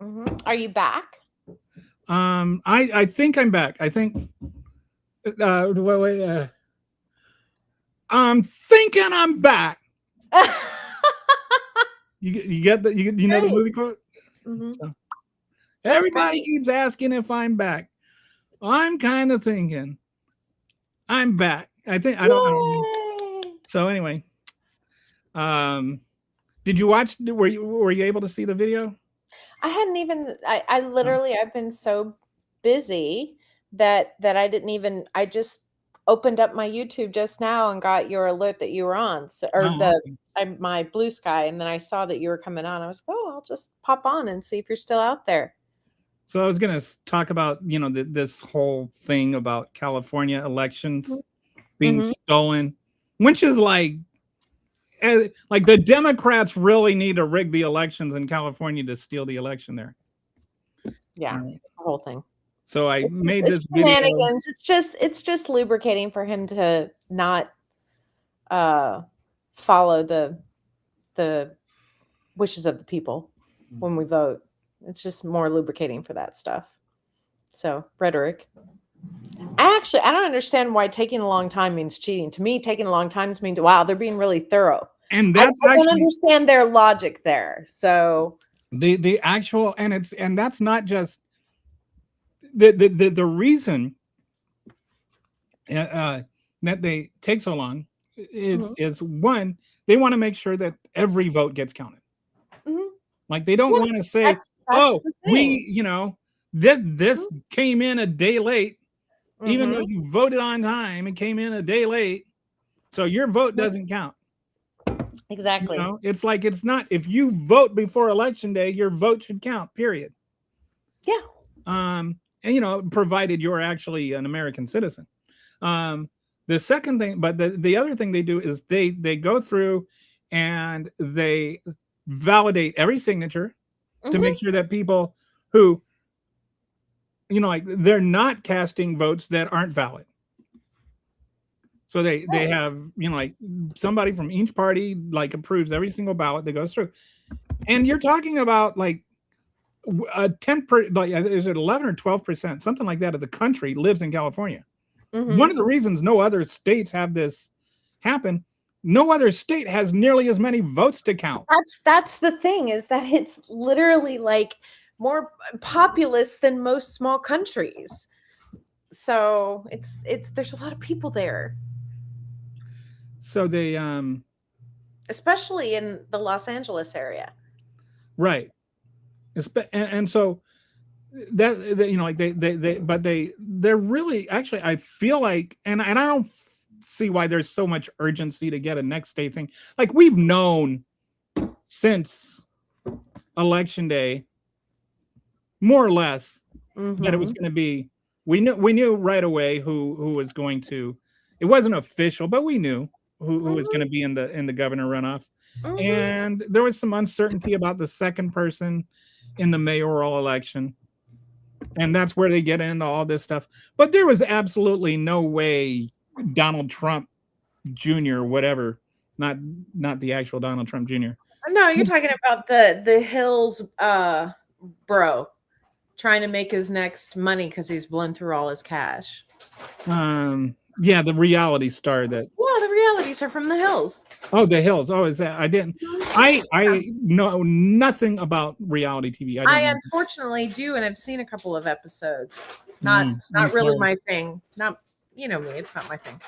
Mm-hmm. Are you back? I think I'm back. I think. I'm thinking I'm back. You get the you know the movie quote. Mm-hmm. So, everybody keeps asking if I'm back. I'm kind of thinking I'm back. I think I don't know. So anyway, did you watch? Were you able to see the video? I hadn't even. I literally. I've been so busy that I didn't even. I just opened up my YouTube just now and got your alert that you were on, my Blue Sky, and then I saw that you were coming on. I was like, oh, I'll just pop on and see if you're still out there. So I was going to talk about this whole thing about California elections being stolen, which is like like the Democrats really need to rig the elections in California to steal the election there. Yeah, Right. the whole thing. So I It's made it's this video. shenanigans. It's just lubricating for him to not follow the wishes of the people when we vote. It's just more lubricating for that stuff. So rhetoric. I don't understand why taking a long time means cheating. To me, taking a long time means, wow, they're being really thorough. And I that's don't actually understand their logic there. So the actual, and that's not just the reason that they take so long is one, they want to make sure that every vote gets counted. Mhm. Like they don't Yeah, want to say, that's oh, the we, thing. this came in a day late, even though Mhm. you voted on time, it came in a day late, so your vote doesn't count. Exactly. It's like, it's not, if you vote before election day, your vote should count, period. Yeah. And provided you're actually an American citizen. The second thing, but the other thing they do is they go through and they validate every signature to make sure that people who, like, they're not casting votes that aren't valid. So they have, like, somebody from each party, like, approves every single ballot that goes through. And you're talking about like a 10%, like, is it 11 or 12%, something like that, of the country lives in California. One of the reasons no other states have this happen, no other state has nearly as many votes to count. That's the thing, is that it's literally like more populous than most small countries. So it's there's a lot of people there, So they especially in the Los Angeles area. right. And so that, like they're really, actually, I feel like, and I don't see why there's so much urgency to get a next day thing. Like, we've known since election day, more or less, that it was going to be, we knew right away who was going to, it wasn't official, but we knew who was going to be in the governor runoff. And there was some uncertainty about the second person in the mayoral election. And that's where they get into all this stuff. But there was absolutely no way Donald Trump Jr., whatever, not the actual Donald Trump Jr. No, you're talking about the Hills bro trying to make his next money because he's blown through all his cash. Yeah, the reality star that. Yeah, the realities are from the Hills. Oh, the Hills. Oh, is that? I didn't. I know nothing about reality TV. I unfortunately do, and I've seen a couple of episodes. Not really my thing. Not, me. It's not my thing.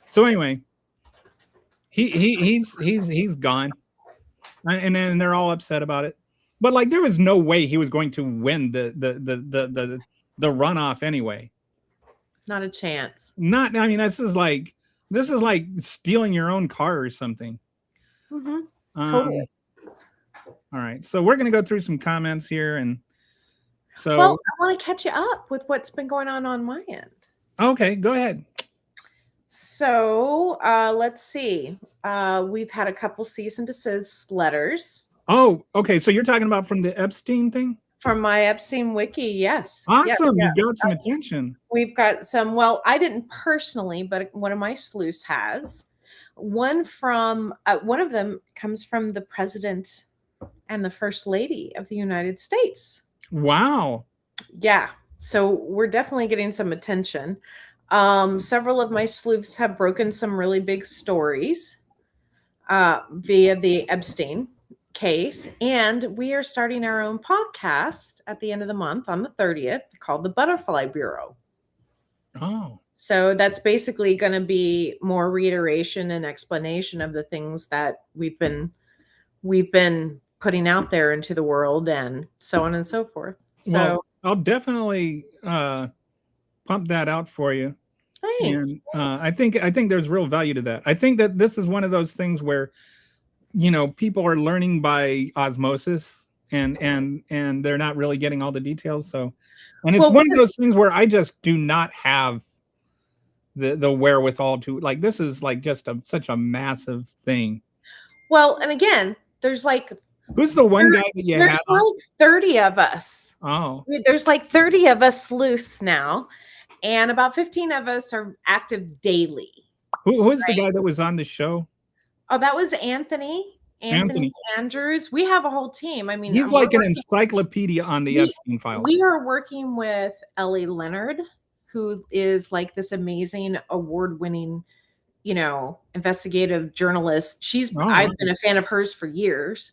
So anyway, he's gone, and then they're all upset about it. But like, there was no way he was going to win the runoff anyway. Not a chance. I mean, this is like stealing your own car or something. Totally. All right, so we're gonna go through some comments here, and so. Well, I want to catch you up with what's been going on my end. Okay, go ahead. So let's see. We've had a couple cease and desist letters. Oh, okay. So you're talking about from the Epstein thing? From my Epstein wiki, yes. Awesome. Yes. You got some attention. We've got some, well, I didn't personally, but one of my sleuths has. One of them comes from the president and the first lady of the United States. Wow. Yeah. So we're definitely getting some attention. Several of my sleuths have broken some really big stories via the Epstein case, and we are starting our own podcast at the end of the month on the 30th called the Butterfly Bureau. Oh. So that's basically going to be more reiteration and explanation of the things that we've been putting out there into the world, and so on and so forth. So well, I'll definitely pump that out for you. Thanks. And I think there's real value to that. I think that this is one of those things where, people are learning by osmosis, and they're not really getting all the details. So, and it's one of those things where I just do not have the wherewithal to, like, this is like just such a massive thing. Well, and again, there's like Who's the one guy that you had there's on? like 30 of us. Oh, There's like 30 of us sleuths now, and about 15 of us are active daily. who's the guy that was on the show? Oh, that was Anthony Anthony. Andrews. We have a whole team. I mean, He's like an encyclopedia on the Epstein files. we are working with Ellie Leonard, who is like this amazing award-winning, investigative journalist. I've been a fan of hers for years,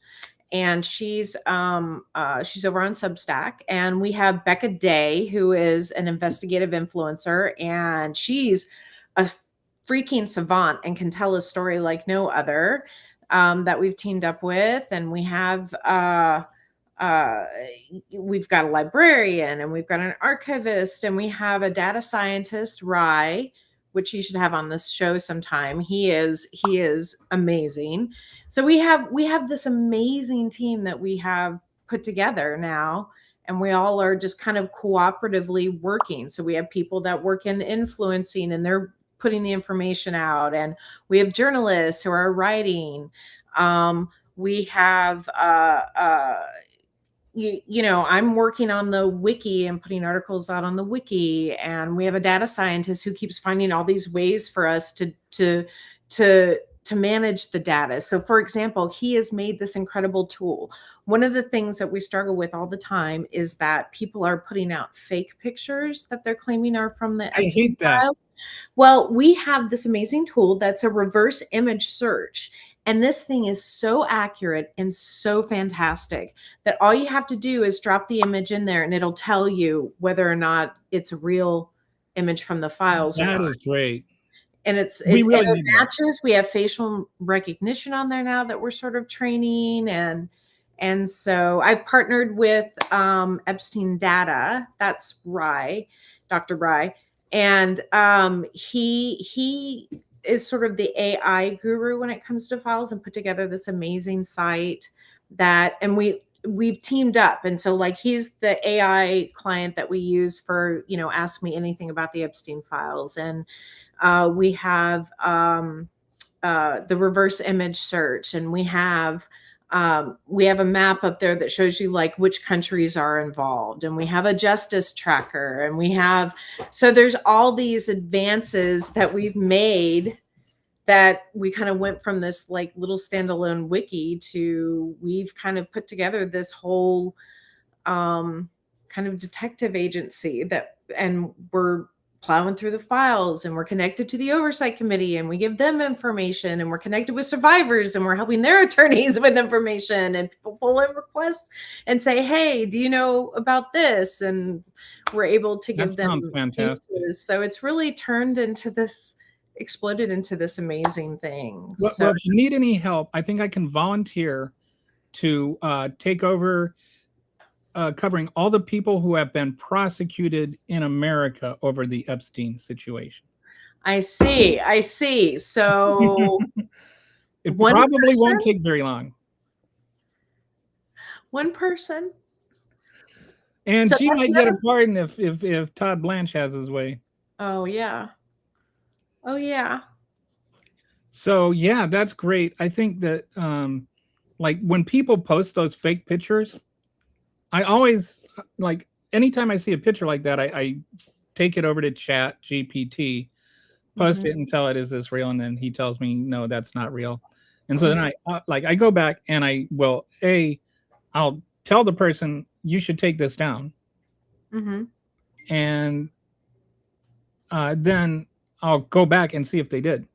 and she's over on Substack. And we have Becca Day, who is an investigative influencer, and she's a freaking savant and can tell a story like no other, that we've teamed up with. And we have we've got a librarian, and we've got an archivist, and we have a data scientist, Rye, which you should have on this show sometime. He is amazing. So we have this amazing team that we have put together now, and we all are just kind of cooperatively working. So we have people that work in influencing, and they're putting the information out, and we have journalists who are writing. We have I'm working on the wiki and putting articles out on the wiki, and we have a data scientist who keeps finding all these ways for us to manage the data. So for example, he has made this incredible tool. One of the things that we struggle with all the time is that people are putting out fake pictures that they're claiming are from the I hate that. file. Well, we have this amazing tool that's a reverse image search. And this thing is so accurate and so fantastic that all you have to do is drop the image in there, and it'll tell you whether or not it's a real image from the files. That is great. And it really matches. We have facial recognition on there now that we're sort of training. And so I've partnered with Epstein Data. That's Rye, Dr. Rye. And he is sort of the AI guru when it comes to files, and put together this amazing site and we've teamed up. And so like, he's the AI client that we use for, ask me anything about the Epstein files. And we have the reverse image search, and we have a map up there that shows you like which countries are involved, and we have a justice tracker, and so there's all these advances that we've made, that we kind of went from this like little standalone wiki to we've kind of put together this whole kind of detective agency and we're plowing through the files, and we're connected to the oversight committee, and we give them information, and we're connected with survivors, and we're helping their attorneys with information, and people pull in requests and say, hey, do you know about this? And we're able to give them fantastic. pieces. So it's really exploded into this amazing thing. Well, if you need any help, I think I can volunteer to take over covering all the people who have been prosecuted in America over the Epstein situation. I see. So it probably won't take very long. One person. And she might get a pardon if Todd Blanche has his way. Oh yeah. So yeah, that's great. I think that like when people post those fake pictures, I always like anytime I see a picture like that, I take it over to Chat GPT, post it and tell it, is this real? And then he tells me, no, that's not real. And so then I go back and I'll tell the person, you should take this down. And then I'll go back and see if they did.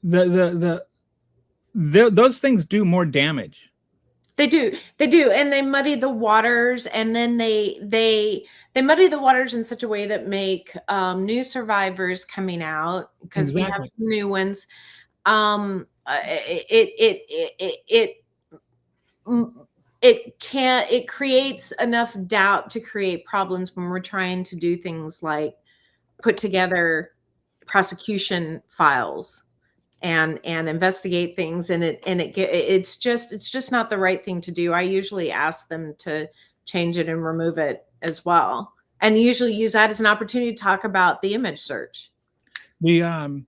Those things do more damage. They do, and they muddy the waters, and then they muddy the waters in such a way that make new survivors coming out, because we have some new ones. It creates enough doubt to create problems when we're trying to do things like put together prosecution files and investigate things, and it's just not the right thing to do. I usually ask them to change it and remove it as well, and usually use that as an opportunity to talk about the image search. I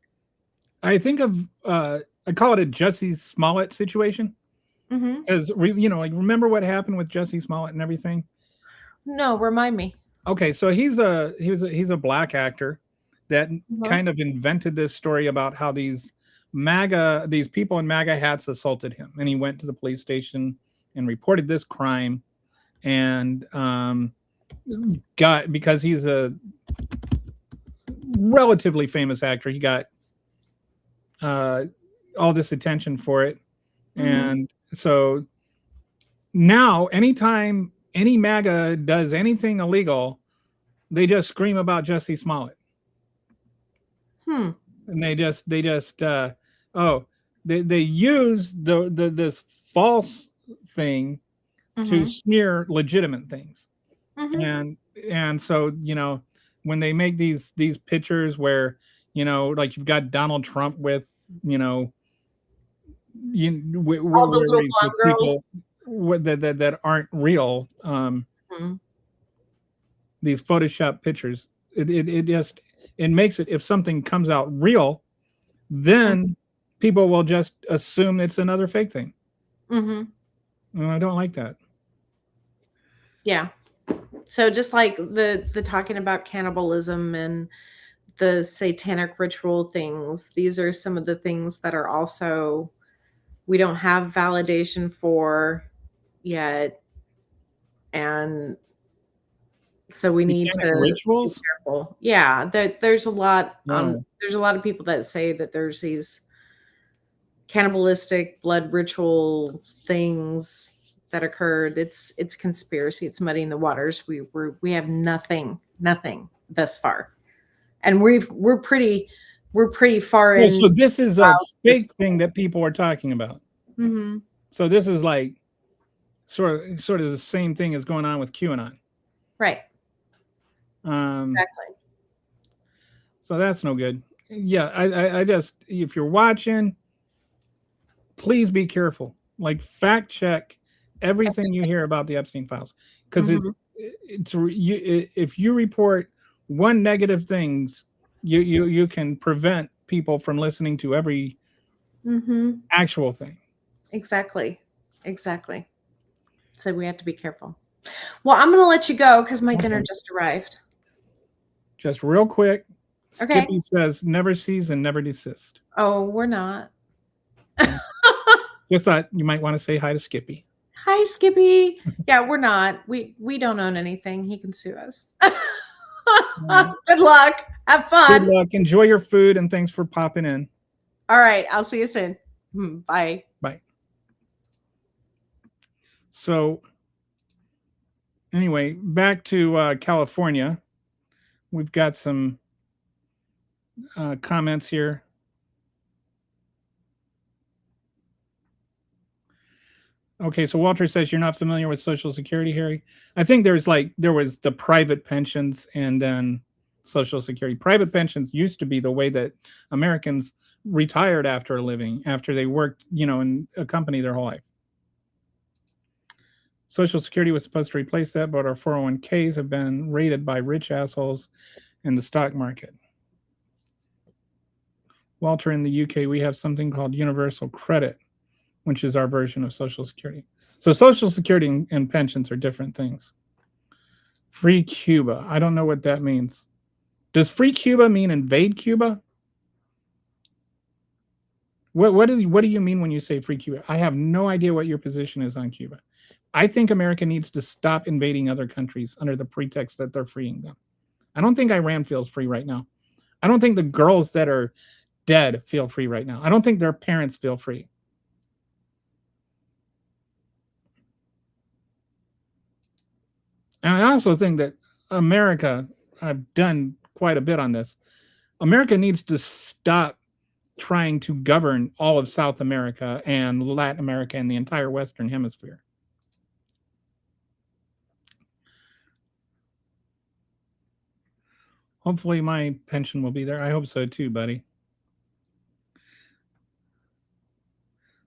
think of I call it a Jussie Smollett situation. Mm-hmm. Because like remember what happened with Jussie Smollett and everything. No, remind me. Okay, so he's a black actor that kind of invented this story about how these people in MAGA hats assaulted him, and he went to the police station and reported this crime, and got, because he's a relatively famous actor, he got all this attention for it, and so now anytime any MAGA does anything illegal, they just scream about Jussie Smollett. And they just they use this false thing to smear legitimate things. And so when they make these pictures where like you've got Donald Trump with all the little blonde girls that aren't real, these Photoshop pictures, it just makes it, if something comes out real, then people will just assume it's another fake thing. And I don't like that. Yeah. So just like the talking about cannibalism and the satanic ritual things, these are some of the things that are also, we don't have validation for yet. And so we need to rituals? be careful. Yeah, there's a lot. There's a lot of people that say that there's these cannibalistic blood ritual things that occurred. It's conspiracy. It's muddying the waters. We have nothing thus far, and we're pretty far in. So this is a fake thing that people are talking about. So this is like sort of the same thing as going on with QAnon. Right. Exactly. So that's no good. Yeah, I just, if you're watching, please be careful. Like, fact check everything you hear about the Epstein files, because if you report one negative things, you can prevent people from listening to every actual thing. Exactly. So we have to be careful. Well, I'm going to let you go because my dinner just arrived. Just real quick. Okay. Skippy says, never cease and never desist. Oh, we're not. Just thought you might want to say hi to Skippy. Hi, Skippy. Yeah, we're not. We don't own anything. He can sue us. Good luck. Have fun. Good luck. Enjoy your food, and thanks for popping in. All right. I'll see you soon. Bye. Bye. So anyway, back to California. We've got some comments here. Okay, so Walter says you're not familiar with Social Security, Harry. I think there was the private pensions and then Social Security. Private pensions used to be the way that Americans retired after a living, after they worked, in a company their whole life. Social Security was supposed to replace that, but our 401ks have been raided by rich assholes in the stock market. Walter, in the UK, we have something called universal credit, which is our version of Social Security. So Social Security and pensions are different things. Free Cuba. I don't know what that means. Does free Cuba mean invade Cuba? What do you mean when you say free Cuba? I have no idea what your position is on Cuba. I think America needs to stop invading other countries under the pretext that they're freeing them. I don't think Iran feels free right now. I don't think the girls that are dead feel free right now. I don't think their parents feel free. And I also think that America, I've done quite a bit on this, America needs to stop trying to govern all of South America and Latin America and the entire Western Hemisphere. Hopefully my pension will be there. I hope so too, buddy.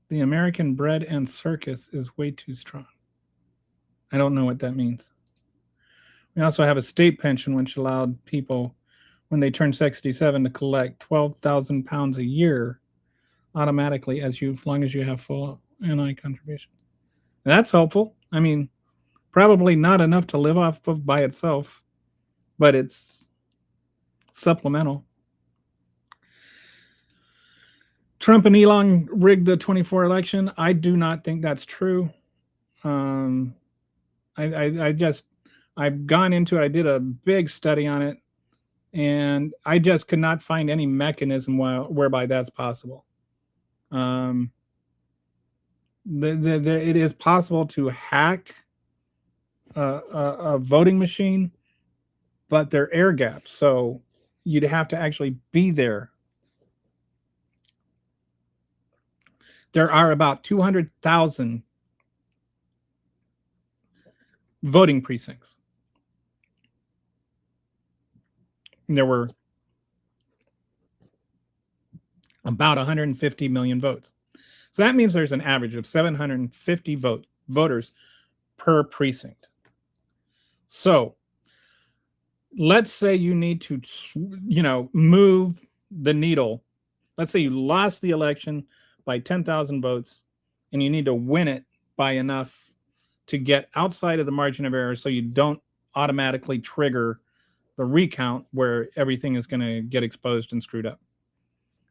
The American bread and circus is way too strong. I don't know what that means. We also have a state pension, which allowed people, when they turn 67, to collect £12,000 a year automatically as long as you have full NI contribution. That's helpful. I mean, probably not enough to live off of by itself, but it's supplemental. Trump and Elon rigged the 24 election. I do not think that's true. I've gone into it. I did a big study on it, and I just could not find any mechanism whereby that's possible. It is possible to hack a voting machine, but they're air gapped, so you'd have to actually be there. There are about 200,000 voting precincts. There were about 150 million votes. So that means there's an average of 750 voters per precinct. So let's say you need to, move the needle. Let's say you lost the election by 10,000 votes and you need to win it by enough to get outside of the margin of error so you don't automatically trigger the recount where everything is going to get exposed and screwed up.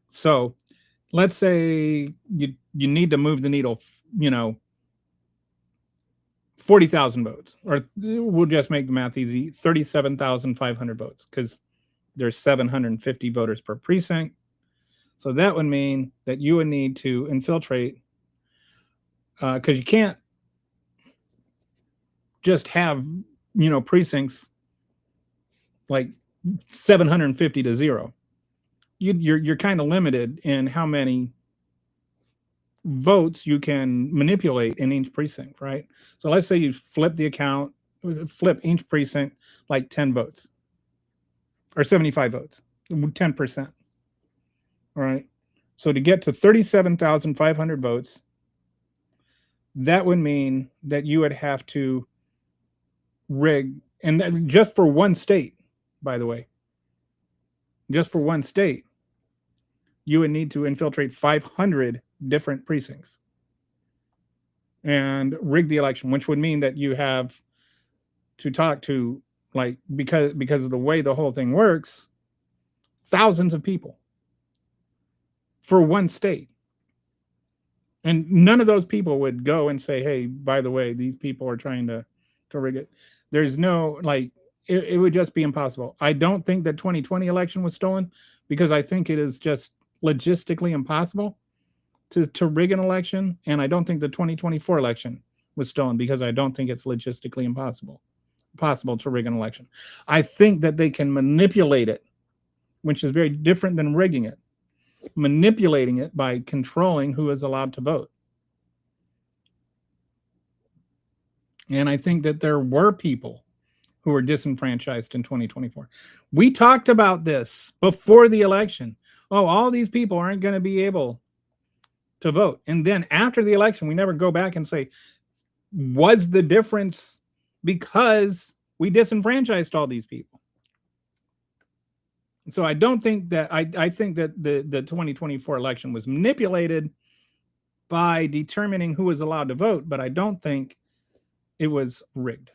So let's say you need to move the needle, 40,000 votes, or we'll just make the math easy, 37,500 votes, because there's 750 voters per precinct. So that would mean that you would need to infiltrate, because you can't just have, precincts like 750 to 0. You're kind of limited in how many votes you can manipulate in each precinct, right? So let's say you flip each precinct like 10 votes or 75 votes, 10%. All right. So to get to 37,500 votes, that would mean that you would have to rig, and just for one state, by the way, just for one state, you would need to infiltrate 500 different precincts and rig the election, which would mean that you have to talk to, like, because of the way the whole thing works, thousands of people for one state. And none of those people would go and say, hey, by the way, these people are trying to rig it. There's no, it would just be impossible. I don't think that 2020 election was stolen, because I think it is just logistically impossible to rig an election. And I don't think the 2024 election was stolen, because I don't think it's logistically possible to rig an election. I think that they can manipulate it, which is very different than rigging it. Manipulating it by controlling who is allowed to vote. And I think that there were people who were disenfranchised in 2024. We talked about this before the election. Oh, all these people aren't going to be able to vote. And then after the election, we never go back and say, was the difference because we disenfranchised all these people? So I don't think that, I think that the 2024 election was manipulated by determining who was allowed to vote, but I don't think it was rigged.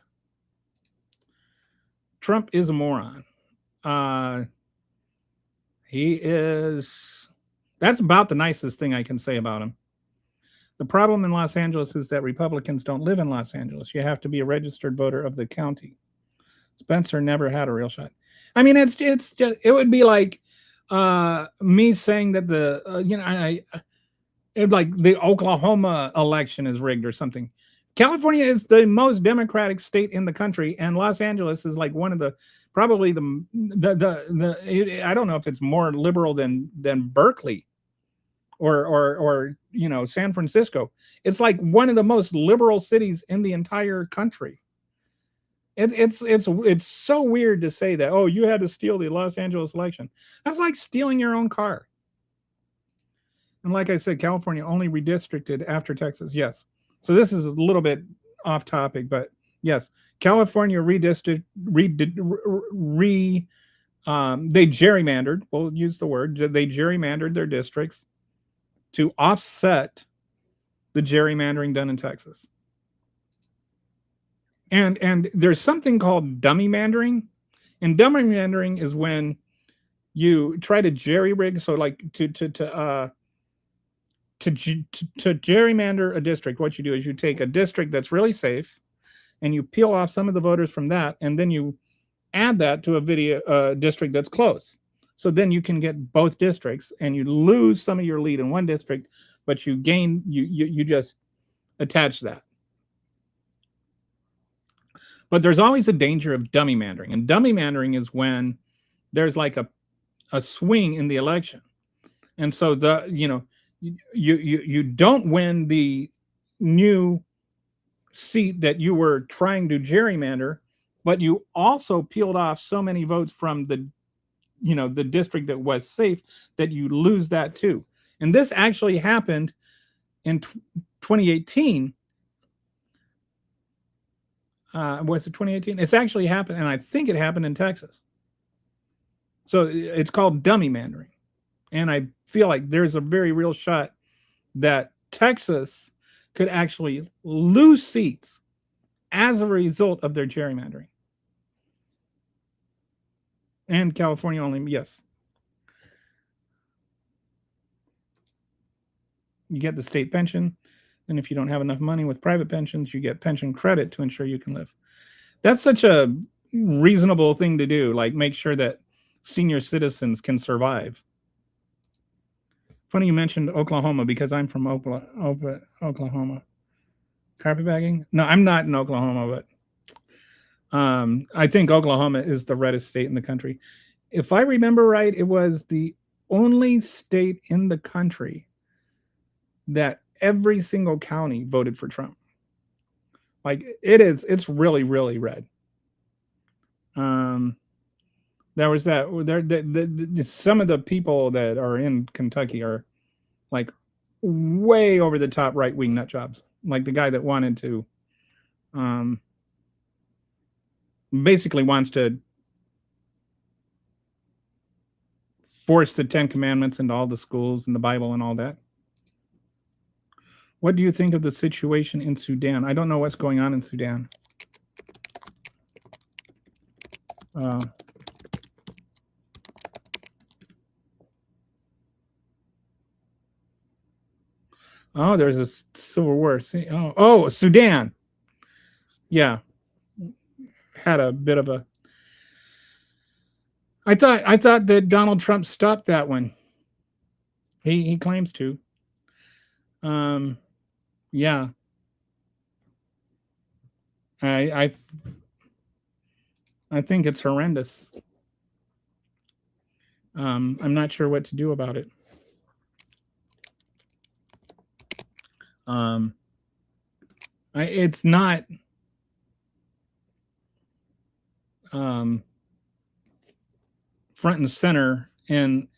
Trump is a moron. That's about the nicest thing I can say about him. The problem in Los Angeles is that Republicans don't live in Los Angeles. You have to be a registered voter of the county. Spencer never had a real shot. I mean, it's just, it would be like me saying that like the Oklahoma election is rigged or something. California is the most democratic state in the country, and Los Angeles is like one of the, probably I don't know if it's more liberal than Berkeley or San Francisco. It's like one of the most liberal cities in the entire country. It's so weird to say that, oh, you had to steal the Los Angeles election. That's like stealing your own car. And like I said, California only redistricted after Texas. Yes. So this is a little bit off topic, but yes, California they gerrymandered, we'll use the word, they gerrymandered their districts to offset the gerrymandering done in Texas. And there's something called dummy mandering. And dummy mandering is when you try to jerry rig, so like to gerrymander a district. What you do is you take a district that's really safe and you peel off some of the voters from that, and then you add that to a district that's close. So then you can get both districts, and you lose some of your lead in one district, but you gain, you just attach that. But there's always a danger of dummy mandering, and dummy mandering is when there's like a swing in the election, and so you don't win the new seat that you were trying to gerrymander, but you also peeled off so many votes from the district that was safe that you lose that too. And this actually happened in 2018. Was it 2018? It's actually happened, and I think it happened in Texas. So it's called dummy mandering. And I feel like there's a very real shot that Texas could actually lose seats as a result of their gerrymandering. And California only, yes. You get the state pension. And if you don't have enough money with private pensions, you get pension credit to ensure you can live. That's such a reasonable thing to do, like make sure that senior citizens can survive. Funny you mentioned Oklahoma, because I'm from Oklahoma. Carpetbagging? No, I'm not in Oklahoma, but I think Oklahoma is the reddest state in the country. If I remember right, it was the only state in the country that every single county voted for Trump. Like it's really, really red. There was that some of the people that are in Kentucky are like way over the top right-wing nut jobs. Like the guy that wanted to basically wants to force the 10 Commandments into all the schools and the Bible and all that. What do you think of the situation in Sudan? I don't know what's going on in Sudan. Oh, there's a civil war. Oh, Sudan. Yeah. Had a bit of a... I thought that Donald Trump stopped that one. He claims to. Yeah. I think it's horrendous. I'm not sure what to do about it. It's not front and center in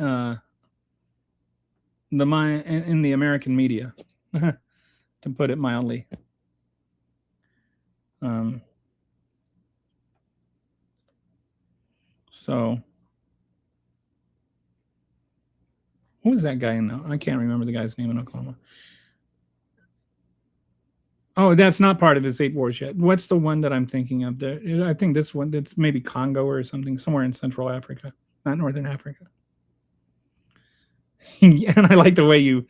the American media, to put it mildly. So who is that guy in there? I can't remember the guy's name in Oklahoma. Oh, that's not part of his 8 wars yet. What's the one that I'm thinking of there? I think this one, that's maybe Congo or something, somewhere in Central Africa, not Northern Africa. And I like the way you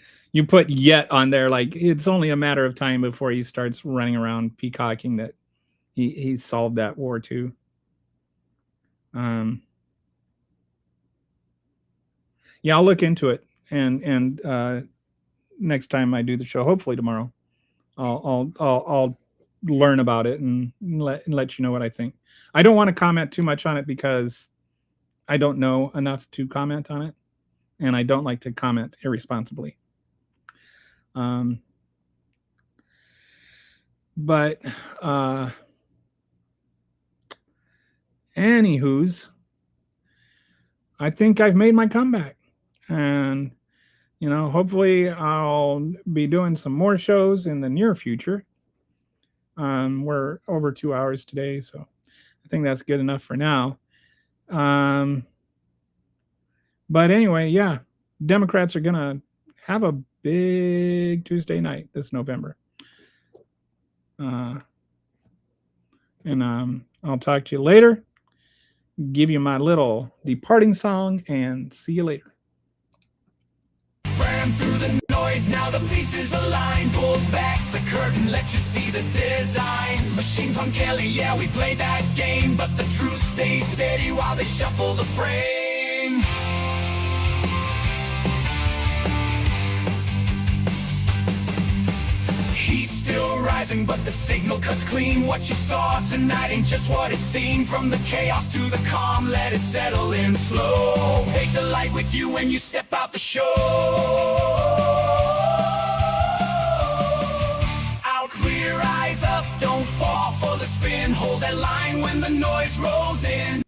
put yet on there. Like it's only a matter of time before he starts running around peacocking that he solved that war too. Yeah, I'll look into it, and next time I do the show, hopefully tomorrow, I'll learn about it and let you know what I think. I don't want to comment too much on it because I don't know enough to comment on it, and I don't like to comment irresponsibly. But anywho's, I think I've made my comeback, and hopefully I'll be doing some more shows in the near future. We're over 2 hours today, so I think that's good enough for now. But anyway, yeah, Democrats are gonna have a big Tuesday night this November. And I'll talk to you later. Give you my little departing song and see you later. Ran through the noise, now the pieces align. Pull back the curtain, let you see the design. Machine Punk Kelly, yeah, we play that game, but the truth stays steady while they shuffle the frame. He's still rising, but the signal cuts clean. What you saw tonight ain't just what it seemed. From the chaos to the calm, let it settle in slow. Take the light with you when you step out the show. Out clear, eyes up, don't fall for the spin. Hold that line when the noise rolls in.